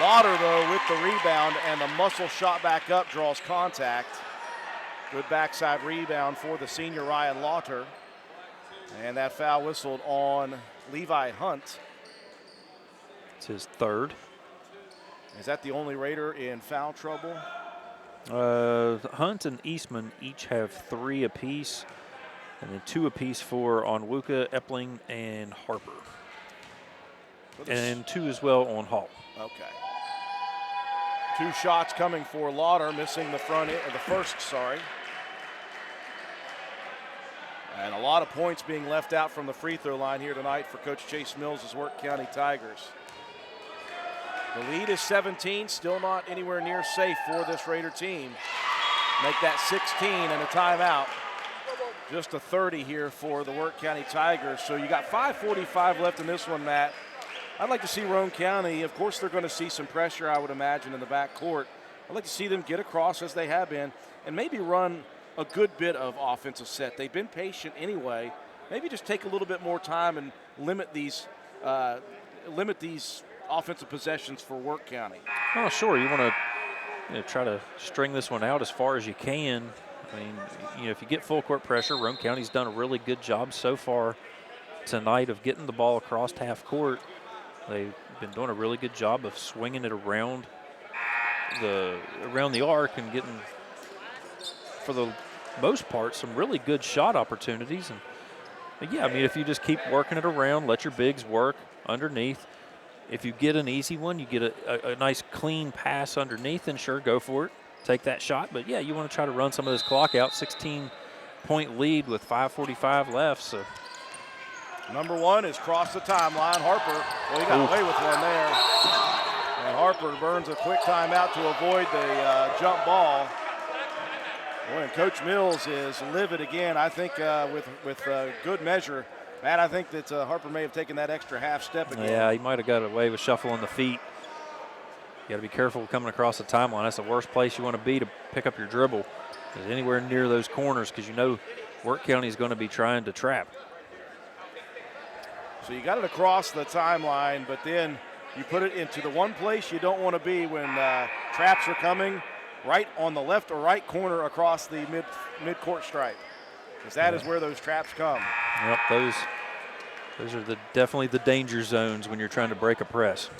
Lauder, though, with the rebound, and the muscle shot back up draws contact. Good backside rebound for the senior Ryan Lauter. And that foul whistled on Levi Hunt.
It's his third.
Is that the only Raider in foul trouble?
Hunt and Eastman each have 3 apiece, and then 2 apiece for Onwuka, Epling, and Harper. And 2 as well on Hall.
Okay. 2 shots coming for Lauder, missing the first. And a lot of points being left out from the free throw line here tonight for Coach Chase Mills' Wirt County Tigers. The lead is 17, still not anywhere near safe for this Raider team. Make that 16 and a timeout. Just a 30 here for the Wirt County Tigers. So you got 5:45 left in this one, Matt. I'd like to see Roane County, of course they're going to see some pressure, I would imagine, in the backcourt. I'd like to see them get across as they have been and maybe run a good bit of offensive set. They've been patient anyway. Maybe just take a little bit more time and limit these offensive possessions for Wirt County.
Oh, sure. You want to try to string this one out as far as you can. I mean, if you get full court pressure, Roane County's done a really good job so far tonight of getting the ball across half court. They've been doing a really good job of swinging it around the arc and getting, for the most part, some really good shot opportunities. And yeah, I mean, if you just keep working it around, let your bigs work underneath. If you get an easy one, you get a nice clean pass underneath, then sure, go for it. Take that shot. But yeah, you want to try to run some of this clock out. 16-point lead with 5:45 left. So
number 1 is cross the timeline. Harper, well, he got away with one there. And Harper burns a quick timeout to avoid the jump ball. Boy, and Coach Mills is livid again. I think with good measure. Matt, I think that Harper may have taken that extra half step again.
Yeah, he might have got away with shuffling the feet. You got to be careful coming across the timeline. That's the worst place you want to be to pick up your dribble, is anywhere near those corners, because you know Wirt County is going to be trying to trap.
So you got it across the timeline, but then you put it into the one place you don't want to be when traps are coming right on the left or right corner across the mid-court stripe, because that is where those traps come.
Yep, those are definitely the danger zones when you're trying to break a press.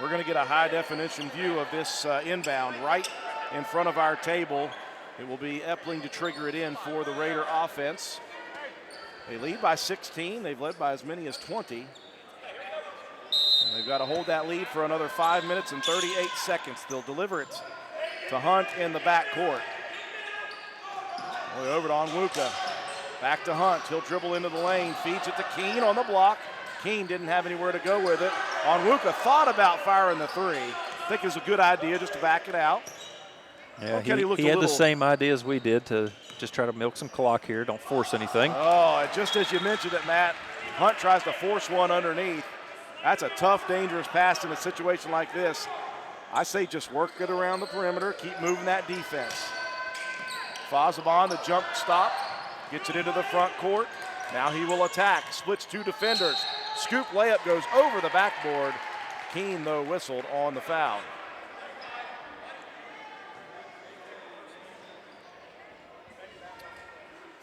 We're going to get a high-definition view of this inbound right in front of our table. It will be Epling to trigger it in for the Raider offense. They lead by 16. They've led by as many as 20. And they've got to hold that lead for another 5 minutes and 38 seconds. They'll deliver it to Hunt in the backcourt. Over to Onwuka. Back to Hunt. He'll dribble into the lane. Feeds it to Keene on the block. Keene didn't have anywhere to go with it. Onwuka thought about firing the 3. I think it was a good idea just to back it out.
Yeah, he had the same idea as we did, to just try to milk some clock here. Don't force anything.
Oh, just as you mentioned it, Matt, Hunt tries to force one underneath. That's a tough, dangerous pass in a situation like this. I say just work it around the perimeter. Keep moving that defense. Fazabon, the jump stop, gets it into the front court. Now he will attack, splits 2 defenders. Scoop layup goes over the backboard. Keene, though, whistled on the foul.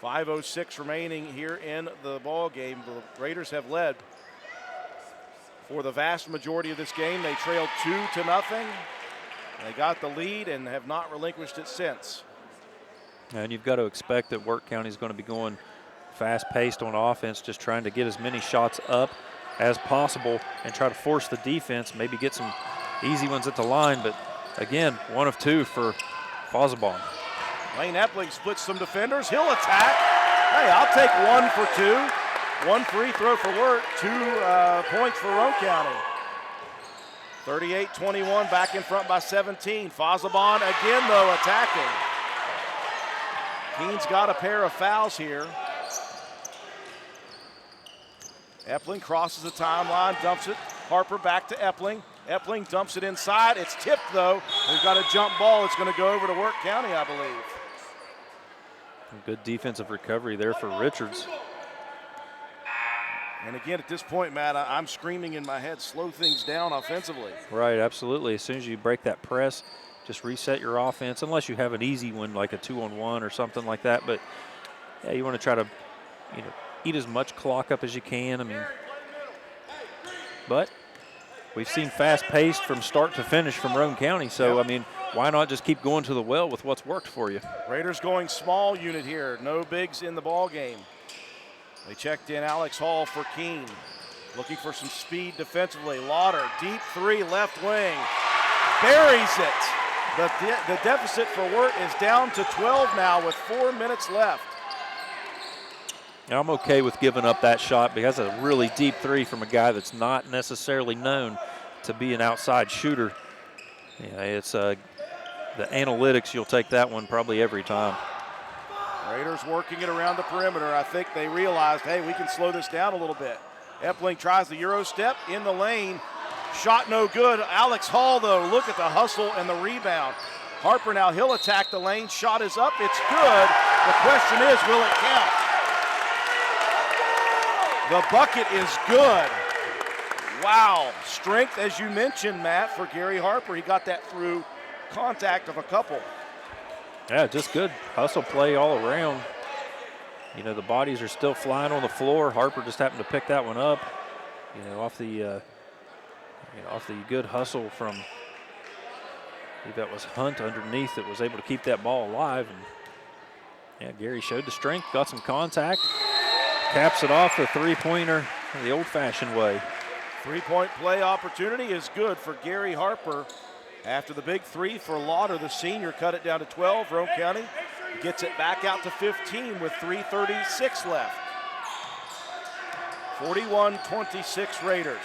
.506 remaining here in the ball game. The Raiders have led for the vast majority of this game. They trailed 2-0. They got the lead and have not relinquished it since.
And you've got to expect that Wirt County is going to be going fast-paced on offense, just trying to get as many shots up as possible and try to force the defense, maybe get some easy ones at the line, but Again, 1 of 2 for Fosabon.
Lane Epling splits some defenders. He'll attack. Hey, I'll take 1 for 2. 1 free throw for Wirt. 2 points for Roane County. 38-21, back in front by 17. Fosabon again, though, attacking. Keene's got a pair of fouls here. Epling crosses the timeline, dumps it. Harper back to Epling. Epling dumps it inside. It's tipped, though. We've got a jump ball. It's going to go over to Wirt County, I believe.
Good defensive recovery there for Richards.
And again, at this point, Matt, I'm screaming in my head, slow things down offensively.
Right, absolutely. As soon as you break that press, just reset your offense, unless you have an easy one like a 2-on-1 or something like that. But, yeah, you want to try to, eat as much clock up as you can. I mean, but we've seen fast-paced from start to finish from Roane County. So, I mean, why not just keep going to the well with what's worked for you?
Raiders going small unit here. No bigs in the ball game. They checked in Alex Hall for Keene. Looking for some speed defensively. Lauder, deep 3, left wing. Buries it. The deficit for Wirt is down to 12 now with 4 minutes left.
Now, I'm okay with giving up that shot because that's a really deep 3 from a guy that's not necessarily known to be an outside shooter. Yeah, it's the analytics, you'll take that one probably every time.
Raiders working it around the perimeter. I think they realized, hey, we can slow this down a little bit. Epling tries the Euro step in the lane. Shot no good. Alex Hall, though, look at the hustle and the rebound. Harper now, he'll attack the lane. Shot is up, it's good. The question is, will it count? The bucket is good. Wow, strength, as you mentioned, Matt, for Gary Harper. He got that through contact of a couple.
Yeah, just good hustle play all around. The bodies are still flying on the floor. Harper just happened to pick that one up, off the good hustle from, I believe that was Hunt underneath that was able to keep that ball alive. And yeah, Gary showed the strength, got some contact, caps it off the 3-pointer the old-fashioned way.
3-point play opportunity is good for Gary Harper. After the big 3 for Lauder, the senior cut it down to 12. Roane County gets it back out to 15 with 3:36 left. 41-26 Raiders.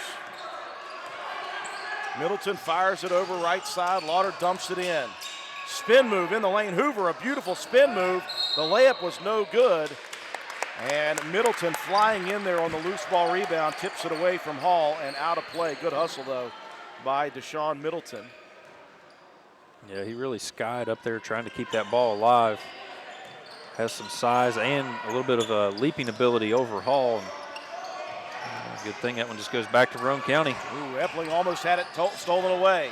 Middleton fires it over right side. Lauder dumps it in. Spin move in the lane. Hoover, a beautiful spin move. The layup was no good. And Middleton flying in there on the loose ball rebound, tips it away from Hall and out of play. Good hustle, though, by Deshaun Middleton.
Yeah, he really skied up there trying to keep that ball alive. Has some size and a little bit of a leaping ability over Hall. Good thing that one just goes back to Roane County.
Ooh, Epling almost had it stolen away.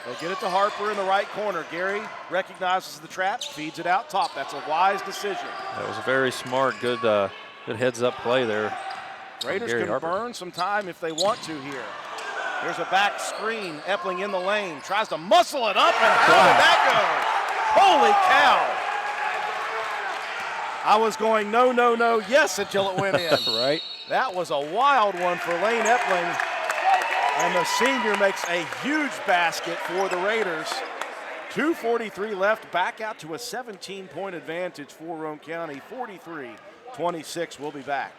They'll get it to Harper in the right corner. Gary recognizes the trap, feeds it out top. That's a wise decision.
That was a very smart, good heads-up play there.
Raiders can burn some time if they want to here. Here's a back screen. Epling in the lane. Tries to muscle it up, and how did that go? Holy cow. I was going no, no, no, yes until it went in.
Right.
That was a wild one for Lane Epling. And the senior makes a huge basket for the Raiders. 2:43 left, back out to a 17-point advantage for Roane County. 43-26, we'll be back.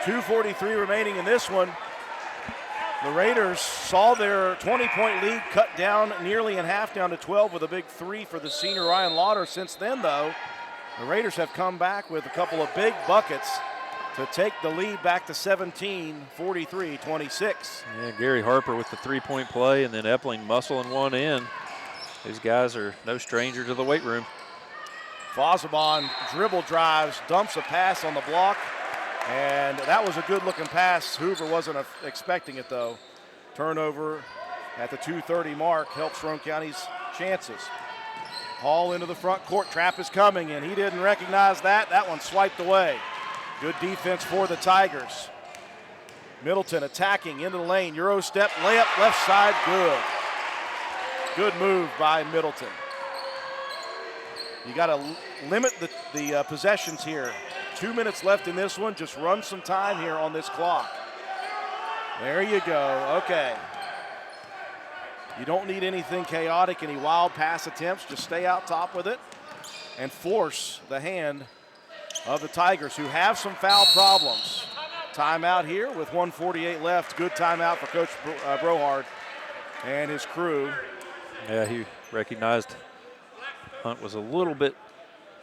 .243 remaining in this one. The Raiders saw their 20-point lead cut down nearly in half, down to 12 with a big 3 for the senior Ryan Lauder. Since then, though, the Raiders have come back with a couple of big buckets. to take the lead back to 17, 43-26.
Yeah, Gary Harper with the three-point play, and then Epling muscling one in. These guys are no stranger to the weight room.
Fosabon dribble drives, dumps a pass on the block, and that was a good-looking pass. Hoover wasn't expecting it, though. Turnover at the 2:30 mark helps Roane County's chances. Hall into the front court. Trap is coming, and he didn't recognize that. That one swiped away. Good defense for the Tigers. Middleton attacking into the lane. Euro step, layup, left side, good. Good move by Middleton. You got to limit the possessions here. 2 minutes left in this one. Just run some time here on this clock. There you go. Okay. You don't need anything chaotic, any wild pass attempts. Just stay out top with it and force the hand of the Tigers, who have some foul problems. Timeout here with 1:48 left. Good timeout for Coach Brohard and his crew.
Yeah, he recognized Hunt was a little bit,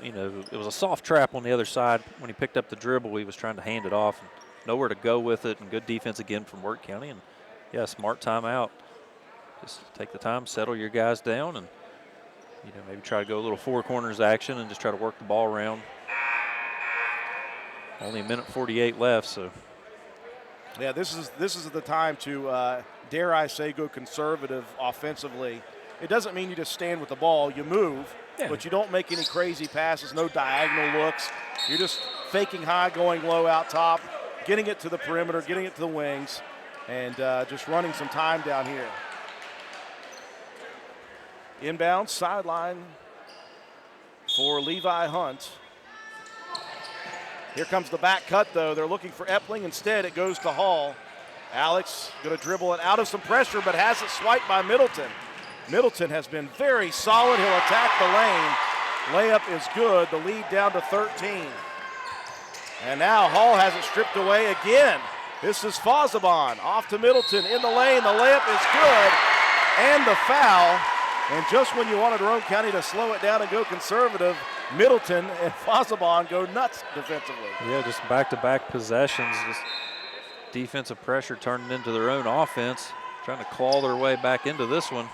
it was a soft trap on the other side. When he picked up the dribble, he was trying to hand it off and nowhere to go with it, and good defense again from Wirt County. And, yeah, smart timeout. Just take the time, settle your guys down, and, maybe try to go a little four corners action and just try to work the ball around. Only a minute 48 left, so.
Yeah, this is the time to, dare I say, go conservative offensively. It doesn't mean you just stand with the ball. You move, but you don't make any crazy passes, no diagonal looks. You're just faking high, going low out top, getting it to the perimeter, getting it to the wings, and just running some time down here. Inbound sideline for Levi Hunt. Here comes the back cut, though. They're looking for Epling. Instead, it goes to Hall. Alex going to dribble it out of some pressure, but has it swiped by Middleton. Middleton has been very solid. He'll attack the lane. Layup is good. The lead down to 13. And now Hall has it stripped away again. This is Fosabon off to Middleton in the lane. The layup is good, and the foul. And just when you wanted Roane County to slow it down and go conservative, Middleton and Fosabon go nuts defensively.
Yeah, just back-to-back possessions, just defensive pressure turning into their own offense, trying to claw their way back into this one.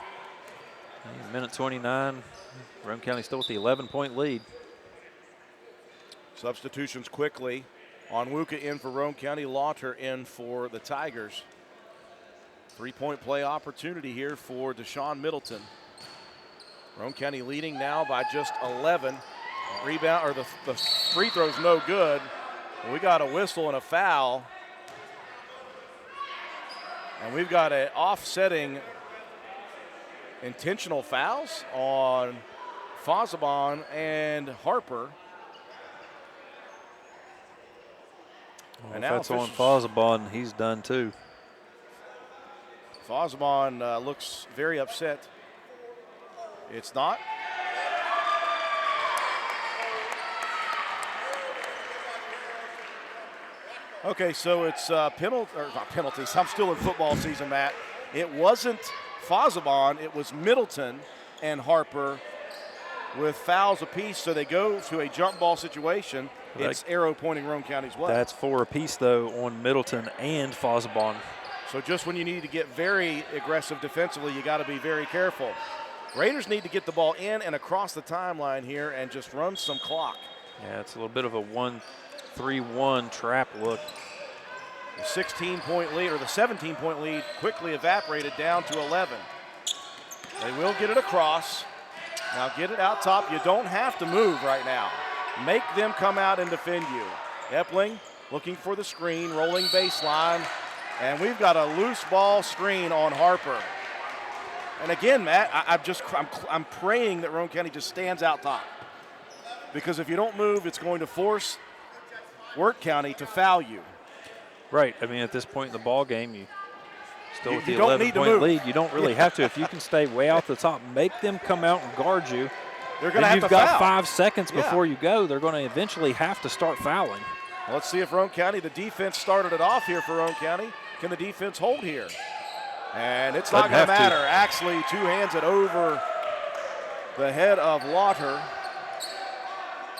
Minute 29, Roane County still with the 11-point lead.
Substitutions quickly. Onwuka in for Roane County, Lauter in for the Tigers. Three-point play opportunity here for Deshaun Middleton. Roane County leading now by just 11. Rebound, or the free throw's no good. We got a whistle and a foul. And we've got an offsetting intentional fouls on Fosabon and Harper.
Well, and if that's on Fosabon, he's done too.
Fosabon looks very upset. It's not. Okay, so it's not penalties. I'm still in football season, Matt. It wasn't Fosabon, it was Middleton and Harper with fouls apiece, so they go to a jump ball situation. It's arrow pointing Roane County's way.
That's 4 apiece, though, on Middleton and Fosabon.
So just when you need to get very aggressive defensively, you got to be very careful. Raiders need to get the ball in and across the timeline here and just run some clock.
Yeah, it's a little bit of a 1-3-1 trap look.
The 16-point lead, or the 17-point lead, quickly evaporated down to 11. They will get it across. Now get it out top. You don't have to move right now. Make them come out and defend you. Epling looking for the screen, rolling baseline, and we've got a loose ball screen on Harper. And again, Matt, I'm praying that Roane County just stands out top, because if you don't move, it's going to force Wirt County to foul you.
Right. I mean, at this point in the ball game, you still with the
you don't need to
11-point
move.
lead. You don't really have to. If you can stay way out the top, make them come out and guard you.
They're going to have to
You've got
foul.
5 seconds before you go. They're going to eventually have to start fouling.
Let's see if Roane County, the defense started it off here for Roane County. Can the defense hold here? And it's not going to matter. Actually, two hands it over the head of Lauter.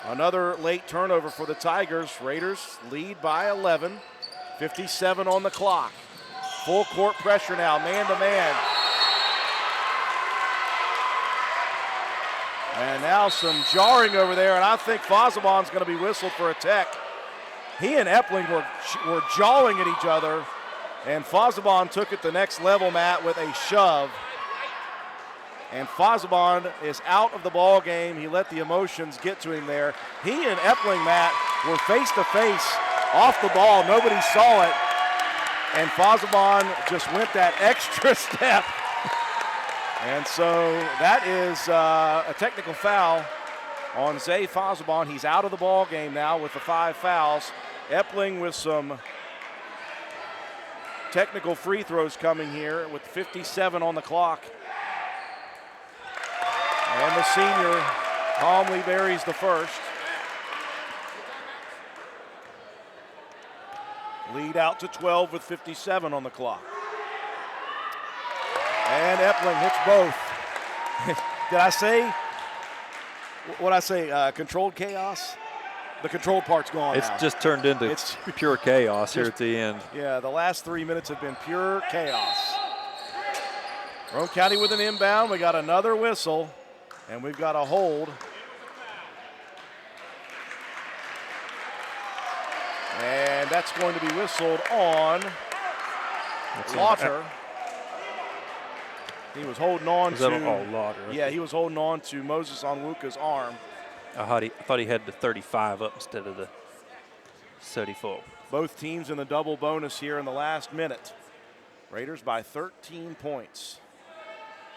Another late turnover for the Tigers. Raiders lead by 11. 57 on the clock. Full court pressure now, man-to-man. And now some jarring over there, and I think Fosabon's going to be whistled for a tech. He and Epling were jawing at each other, and Fosabon took it the next level, Matt, with a shove. And Fosabon is out of the ball game. He let the emotions get to him there. He and Epling, Matt, were face-to-face off the ball. Nobody saw it. And Fosabon just went that extra step. And so that is a technical foul on Zay Fosabon. He's out of the ball game now with the 5 fouls. Epling with some technical free throws coming here with 57 on the clock. And the senior calmly buries the first. Lead out to 12 with 57 on the clock. And Epling hits both. Did I say, what I say, controlled chaos? The controlled part's gone
It's
now.
just turned into pure chaos here at the end.
Yeah, the last 3 minutes have been pure chaos. Roane County with an inbound. We got another whistle, and we've got a hold. And that's going to be whistled on Lauter. He was holding on to.
Lauter?
Yeah, he was holding on to Moses Onwuka's arm.
I thought he had the 35 up instead of the 34.
Both teams in the double bonus here in the last minute. Raiders by 13 points.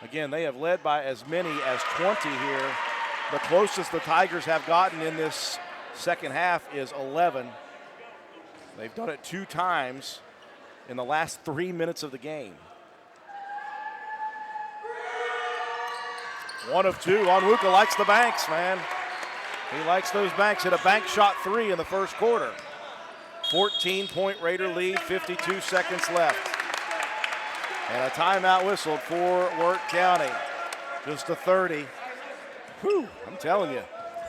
Again, they have led by as many as 20 here. The closest the Tigers have gotten in this second half is 11. They've done it 2 times in the last 3 minutes of the game. 1 of 2. Onwuka likes the banks, man. He likes those banks. Hit a bank shot 3 in the first quarter. 14-point Raider lead, 52 seconds left. And a timeout whistled for Wirt County. Just a 30. Whew, I'm telling you,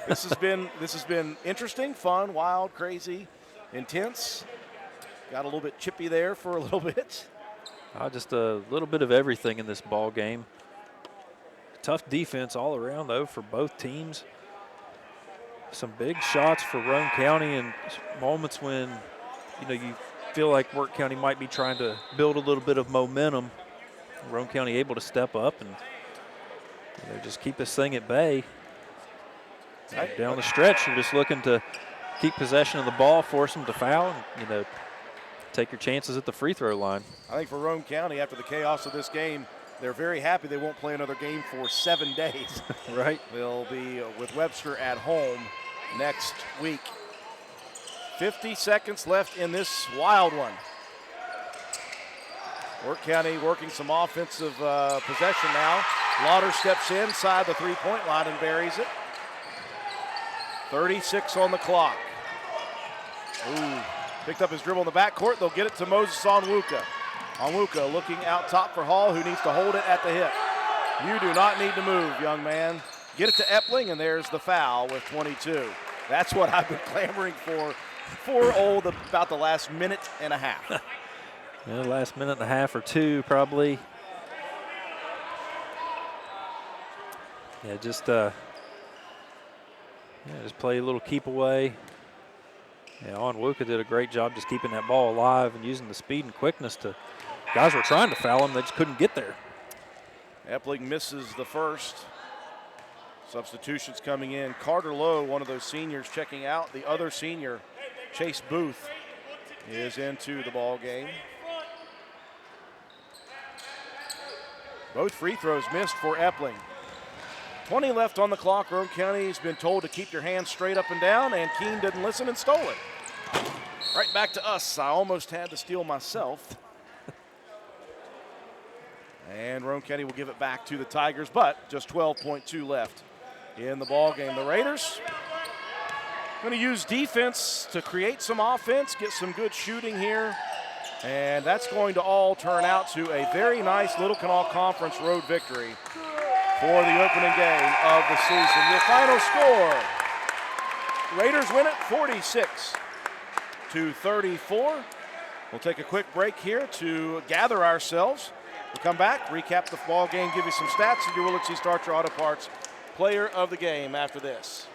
this has been interesting, fun, wild, crazy, intense. Got a little bit chippy there for a little bit.
Just a little bit of everything in this ball game. Tough defense all around, though, for both teams. Some big shots for Roane County in moments when, you feel like Wirt County might be trying to build a little bit of momentum. Roane County able to step up and just keep this thing at bay. Down the stretch, you're just looking to keep possession of the ball, force them to foul, and, take your chances at the free throw line.
I think for Roane County, after the chaos of this game, they're very happy they won't play another game for 7 days.
Right.
They'll be with Webster at home next week. 50 seconds left in this wild one. Wirt County working some offensive possession now. Lauder steps inside the three-point line and buries it. 36 on the clock. Ooh, picked up his dribble in the backcourt. They'll get it to Moses Onwuka. Onwuka looking out top for Hall, who needs to hold it at the hip. You do not need to move, young man. Get it to Epling, and there's the foul with 22. That's what I've been clamoring for about the last minute and a half.
Last minute and a half or 2 probably. Just play a little keep away. Onwuka did a great job just keeping that ball alive and using the speed and quickness to. Guys were trying to foul him, they just couldn't get there.
Epling misses the first. Substitutions coming in. Carter Lowe, one of those seniors, checking out. The other senior, Chase Booth, is into the ball game. Both free throws missed for Epling. 20 left on the clock. Roane County's been told to keep your hands straight up and down, and Keene didn't listen and stole it. Right back to us. I almost had to steal myself. And Roane County will give it back to the Tigers, but just 12.2 left in the ball game. The Raiders going to use defense to create some offense, get some good shooting here, and that's going to all turn out to a very nice Little Canal Conference road victory for the opening game of the season. Your final score, Raiders win it 46-34. We'll take a quick break here to gather ourselves. We'll come back, recap the ball game, give you some stats, and your Willard C. Starcher Auto Parts player of the game after this.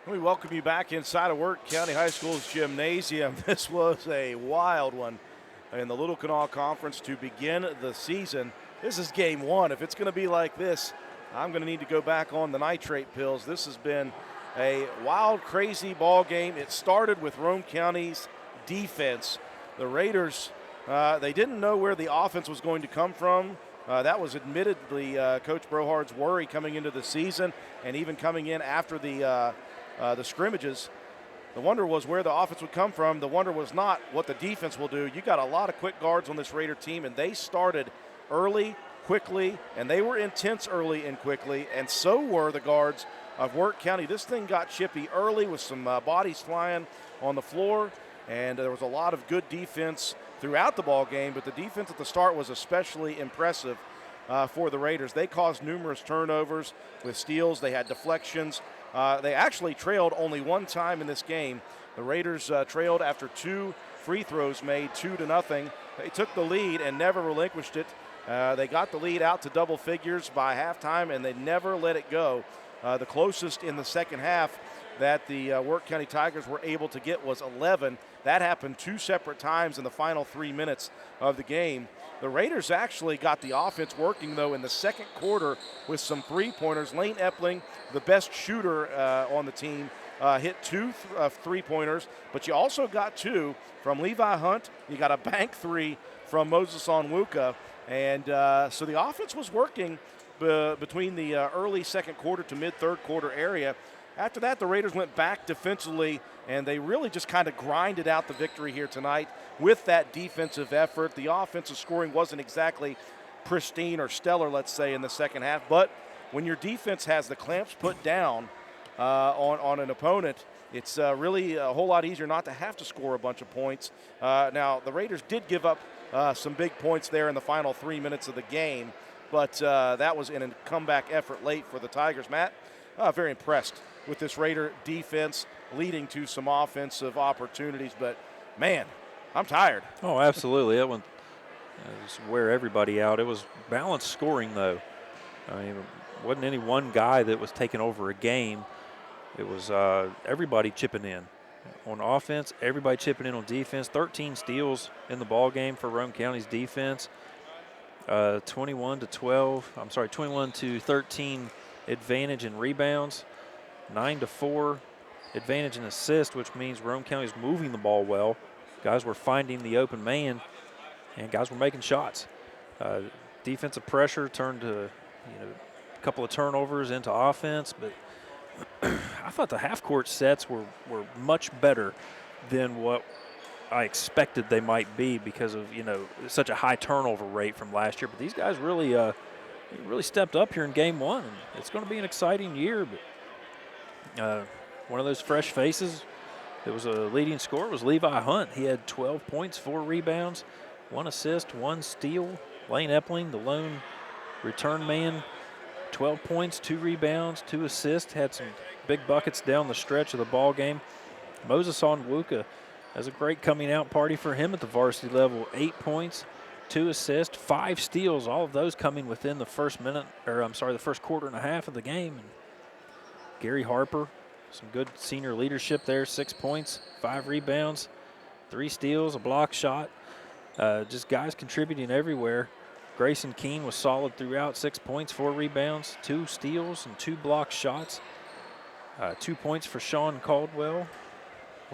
We welcome you back inside of Wirt County High School's gymnasium. This was a wild one in the Little Kanawha Conference to begin the season. This is game one. If it's going to be like this, I'm going to need to go back on the nitrate pills. This has been a wild, crazy ball game. It started with Roane County's defense. The Raiders, they didn't know where the offense was going to come from. That was admittedly Coach Brohard's worry coming into the season, and even coming in after the scrimmages. The wonder was where the offense would come from. The wonder was not what the defense will do. You got a lot of quick guards on this Raider team, and they started early, quickly, and they were intense early and quickly, and so were the guards of Wirt County. This thing got chippy early with some bodies flying on the floor, and there was a lot of good defense throughout the ball game, but the defense at the start was especially impressive for the Raiders. They caused numerous turnovers with steals. They had deflections. They actually trailed only one time in this game. The Raiders trailed after 2 free throws made 2-0. They took the lead and never relinquished it. They got the lead out to double figures by halftime, and they never let it go. The closest in the second half that the Wirt County Tigers were able to get was 11. That happened 2 separate times in the final 3 minutes of the game. The Raiders actually got the offense working, though, in the second quarter with some three-pointers. Lane Epling, the best shooter on the team, hit 2 three-pointers, but you also got 2 from Levi Hunt. You got a bank 3 from Moses Onwuka. And so the offense was working between the early second quarter to mid-third quarter area. After that, the Raiders went back defensively, and they really just kind of grinded out the victory here tonight with that defensive effort. The offensive scoring wasn't exactly pristine or stellar, let's say, in the second half, but when your defense has the clamps put down on an opponent, it's really a whole lot easier not to have to score a bunch of points. Now, the Raiders did give up some big points there in the final 3 minutes of the game, but that was in a comeback effort late for the Tigers. Matt, very impressed with this Raider defense leading to some offensive opportunities, but man, I'm tired.
Oh, absolutely. That one just wear everybody out. It was balanced scoring, though. I mean, it wasn't any one guy that was taking over a game. It was everybody chipping in on offense, everybody chipping in on defense. 13 steals in the ball game for Roane County's defense. 21 to 13 advantage in rebounds. 9-4 advantage in assists, which means Roane County is moving the ball well. Guys were finding the open man, and guys were making shots. Defensive pressure turned to a couple of turnovers into offense, but I thought the half-court sets were much better than what I expected they might be because of such a high turnover rate from last year. But these guys really stepped up here in game one, and it's going to be an exciting year. But one of those fresh faces that was a leading scorer was Levi Hunt. He had 12 points, 4 rebounds, 1 assist, 1 steal. Lane Epling, the lone return man, 12 points, 2 rebounds, 2 assists, had some big buckets down the stretch of the ball game. Moses Onwuka has a great coming out party for him at the varsity level. 8 points, 2 assists, 5 steals, all of those coming within the first quarter and a half of the game. And Gary Harper, some good senior leadership there, 6 points, 5 rebounds, 3 steals, a block shot. Just guys contributing everywhere. Grayson Keene was solid throughout, 6 points, 4 rebounds, 2 steals, and 2 block shots. 2 points for Sean Caldwell,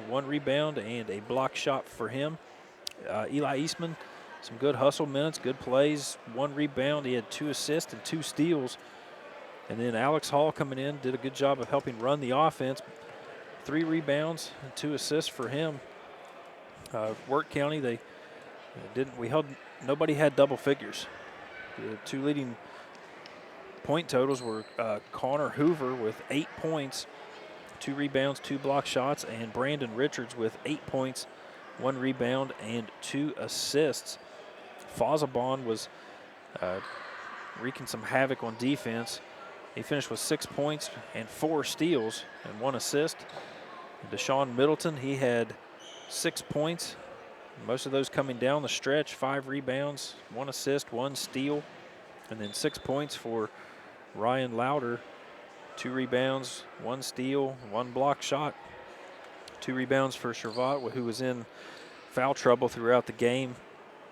1 rebound and a block shot for him. Eli Eastman, some good hustle minutes, good plays, 1 rebound. He had 2 assists and 2 steals. And then Alex Hall coming in, did a good job of helping run the offense. 3 rebounds and 2 assists for him. Wirt County, nobody had double figures. The 2 leading point totals were Connor Hoover with 8 points, 2 rebounds, 2 block shots, and Brandon Richards with 8 points, 1 rebound, and 2 assists. Fazabon was wreaking some havoc on defense. He finished with 6 points and 4 steals and 1 assist. Deshaun Middleton, he had 6 points, most of those coming down the stretch, 5 rebounds, 1 assist, 1 steal, and then 6 points for Ryan Louder, 2 rebounds, 1 steal, 1 block shot. 2 rebounds for Shervat, who was in foul trouble throughout the game.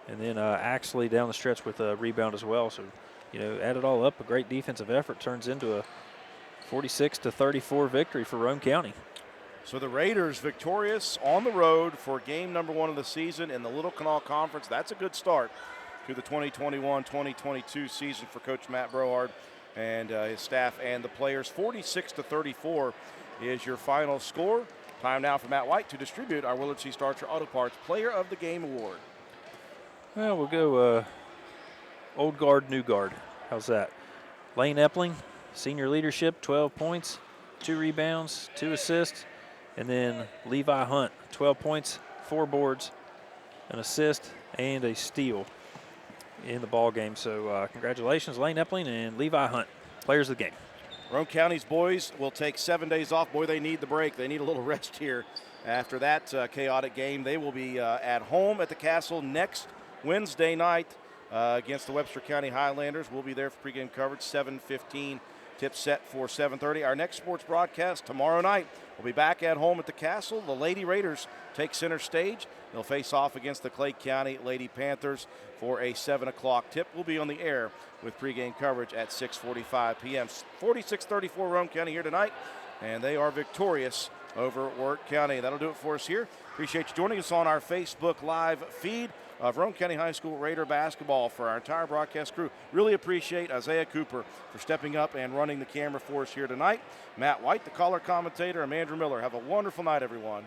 And then Axley down the stretch with a rebound as well. So, add it all up, a great defensive effort turns into a 46-34 victory for Roane County.
So the Raiders victorious on the road for game number 1 of the season in the Little Canal Conference. That's a good start to the 2021-2022 season for Coach Matt Brohard and his staff and the players. 46-34 is your final score. Time now for Matt White to distribute our Willard C. Starcher Auto Parts Player of the Game Award.
Well, we'll go old guard, new guard. How's that? Lane Epling, senior leadership, 12 points, 2 rebounds, 2 assists. And then Levi Hunt, 12 points, 4 boards, an assist, and a steal in the ball game. So congratulations, Lane Epling and Levi Hunt, players of the game.
Roane County's boys will take 7 days off. Boy, they need the break. They need a little rest here after that chaotic game. They will be at home at the Castle next Wednesday night against the Webster County Highlanders. We'll be there for pregame coverage, 7:15. Tip set for 7:30. Our next sports broadcast tomorrow night. We'll be back at home at the Castle. The Lady Raiders take center stage. They'll face off against the Clay County Lady Panthers for a 7 o'clock tip. We'll be on the air with pregame coverage at 6:45 p.m. 46-34 Roane County here tonight, and they are victorious over Wirt County. That'll do it for us here. Appreciate you joining us on our Facebook Live feed of Roane County High School Raider basketball. For our entire broadcast crew, really appreciate Isaiah Cooper for stepping up and running the camera for us here tonight. Matt White, the color commentator, and Andrew Miller. Have a wonderful night, everyone.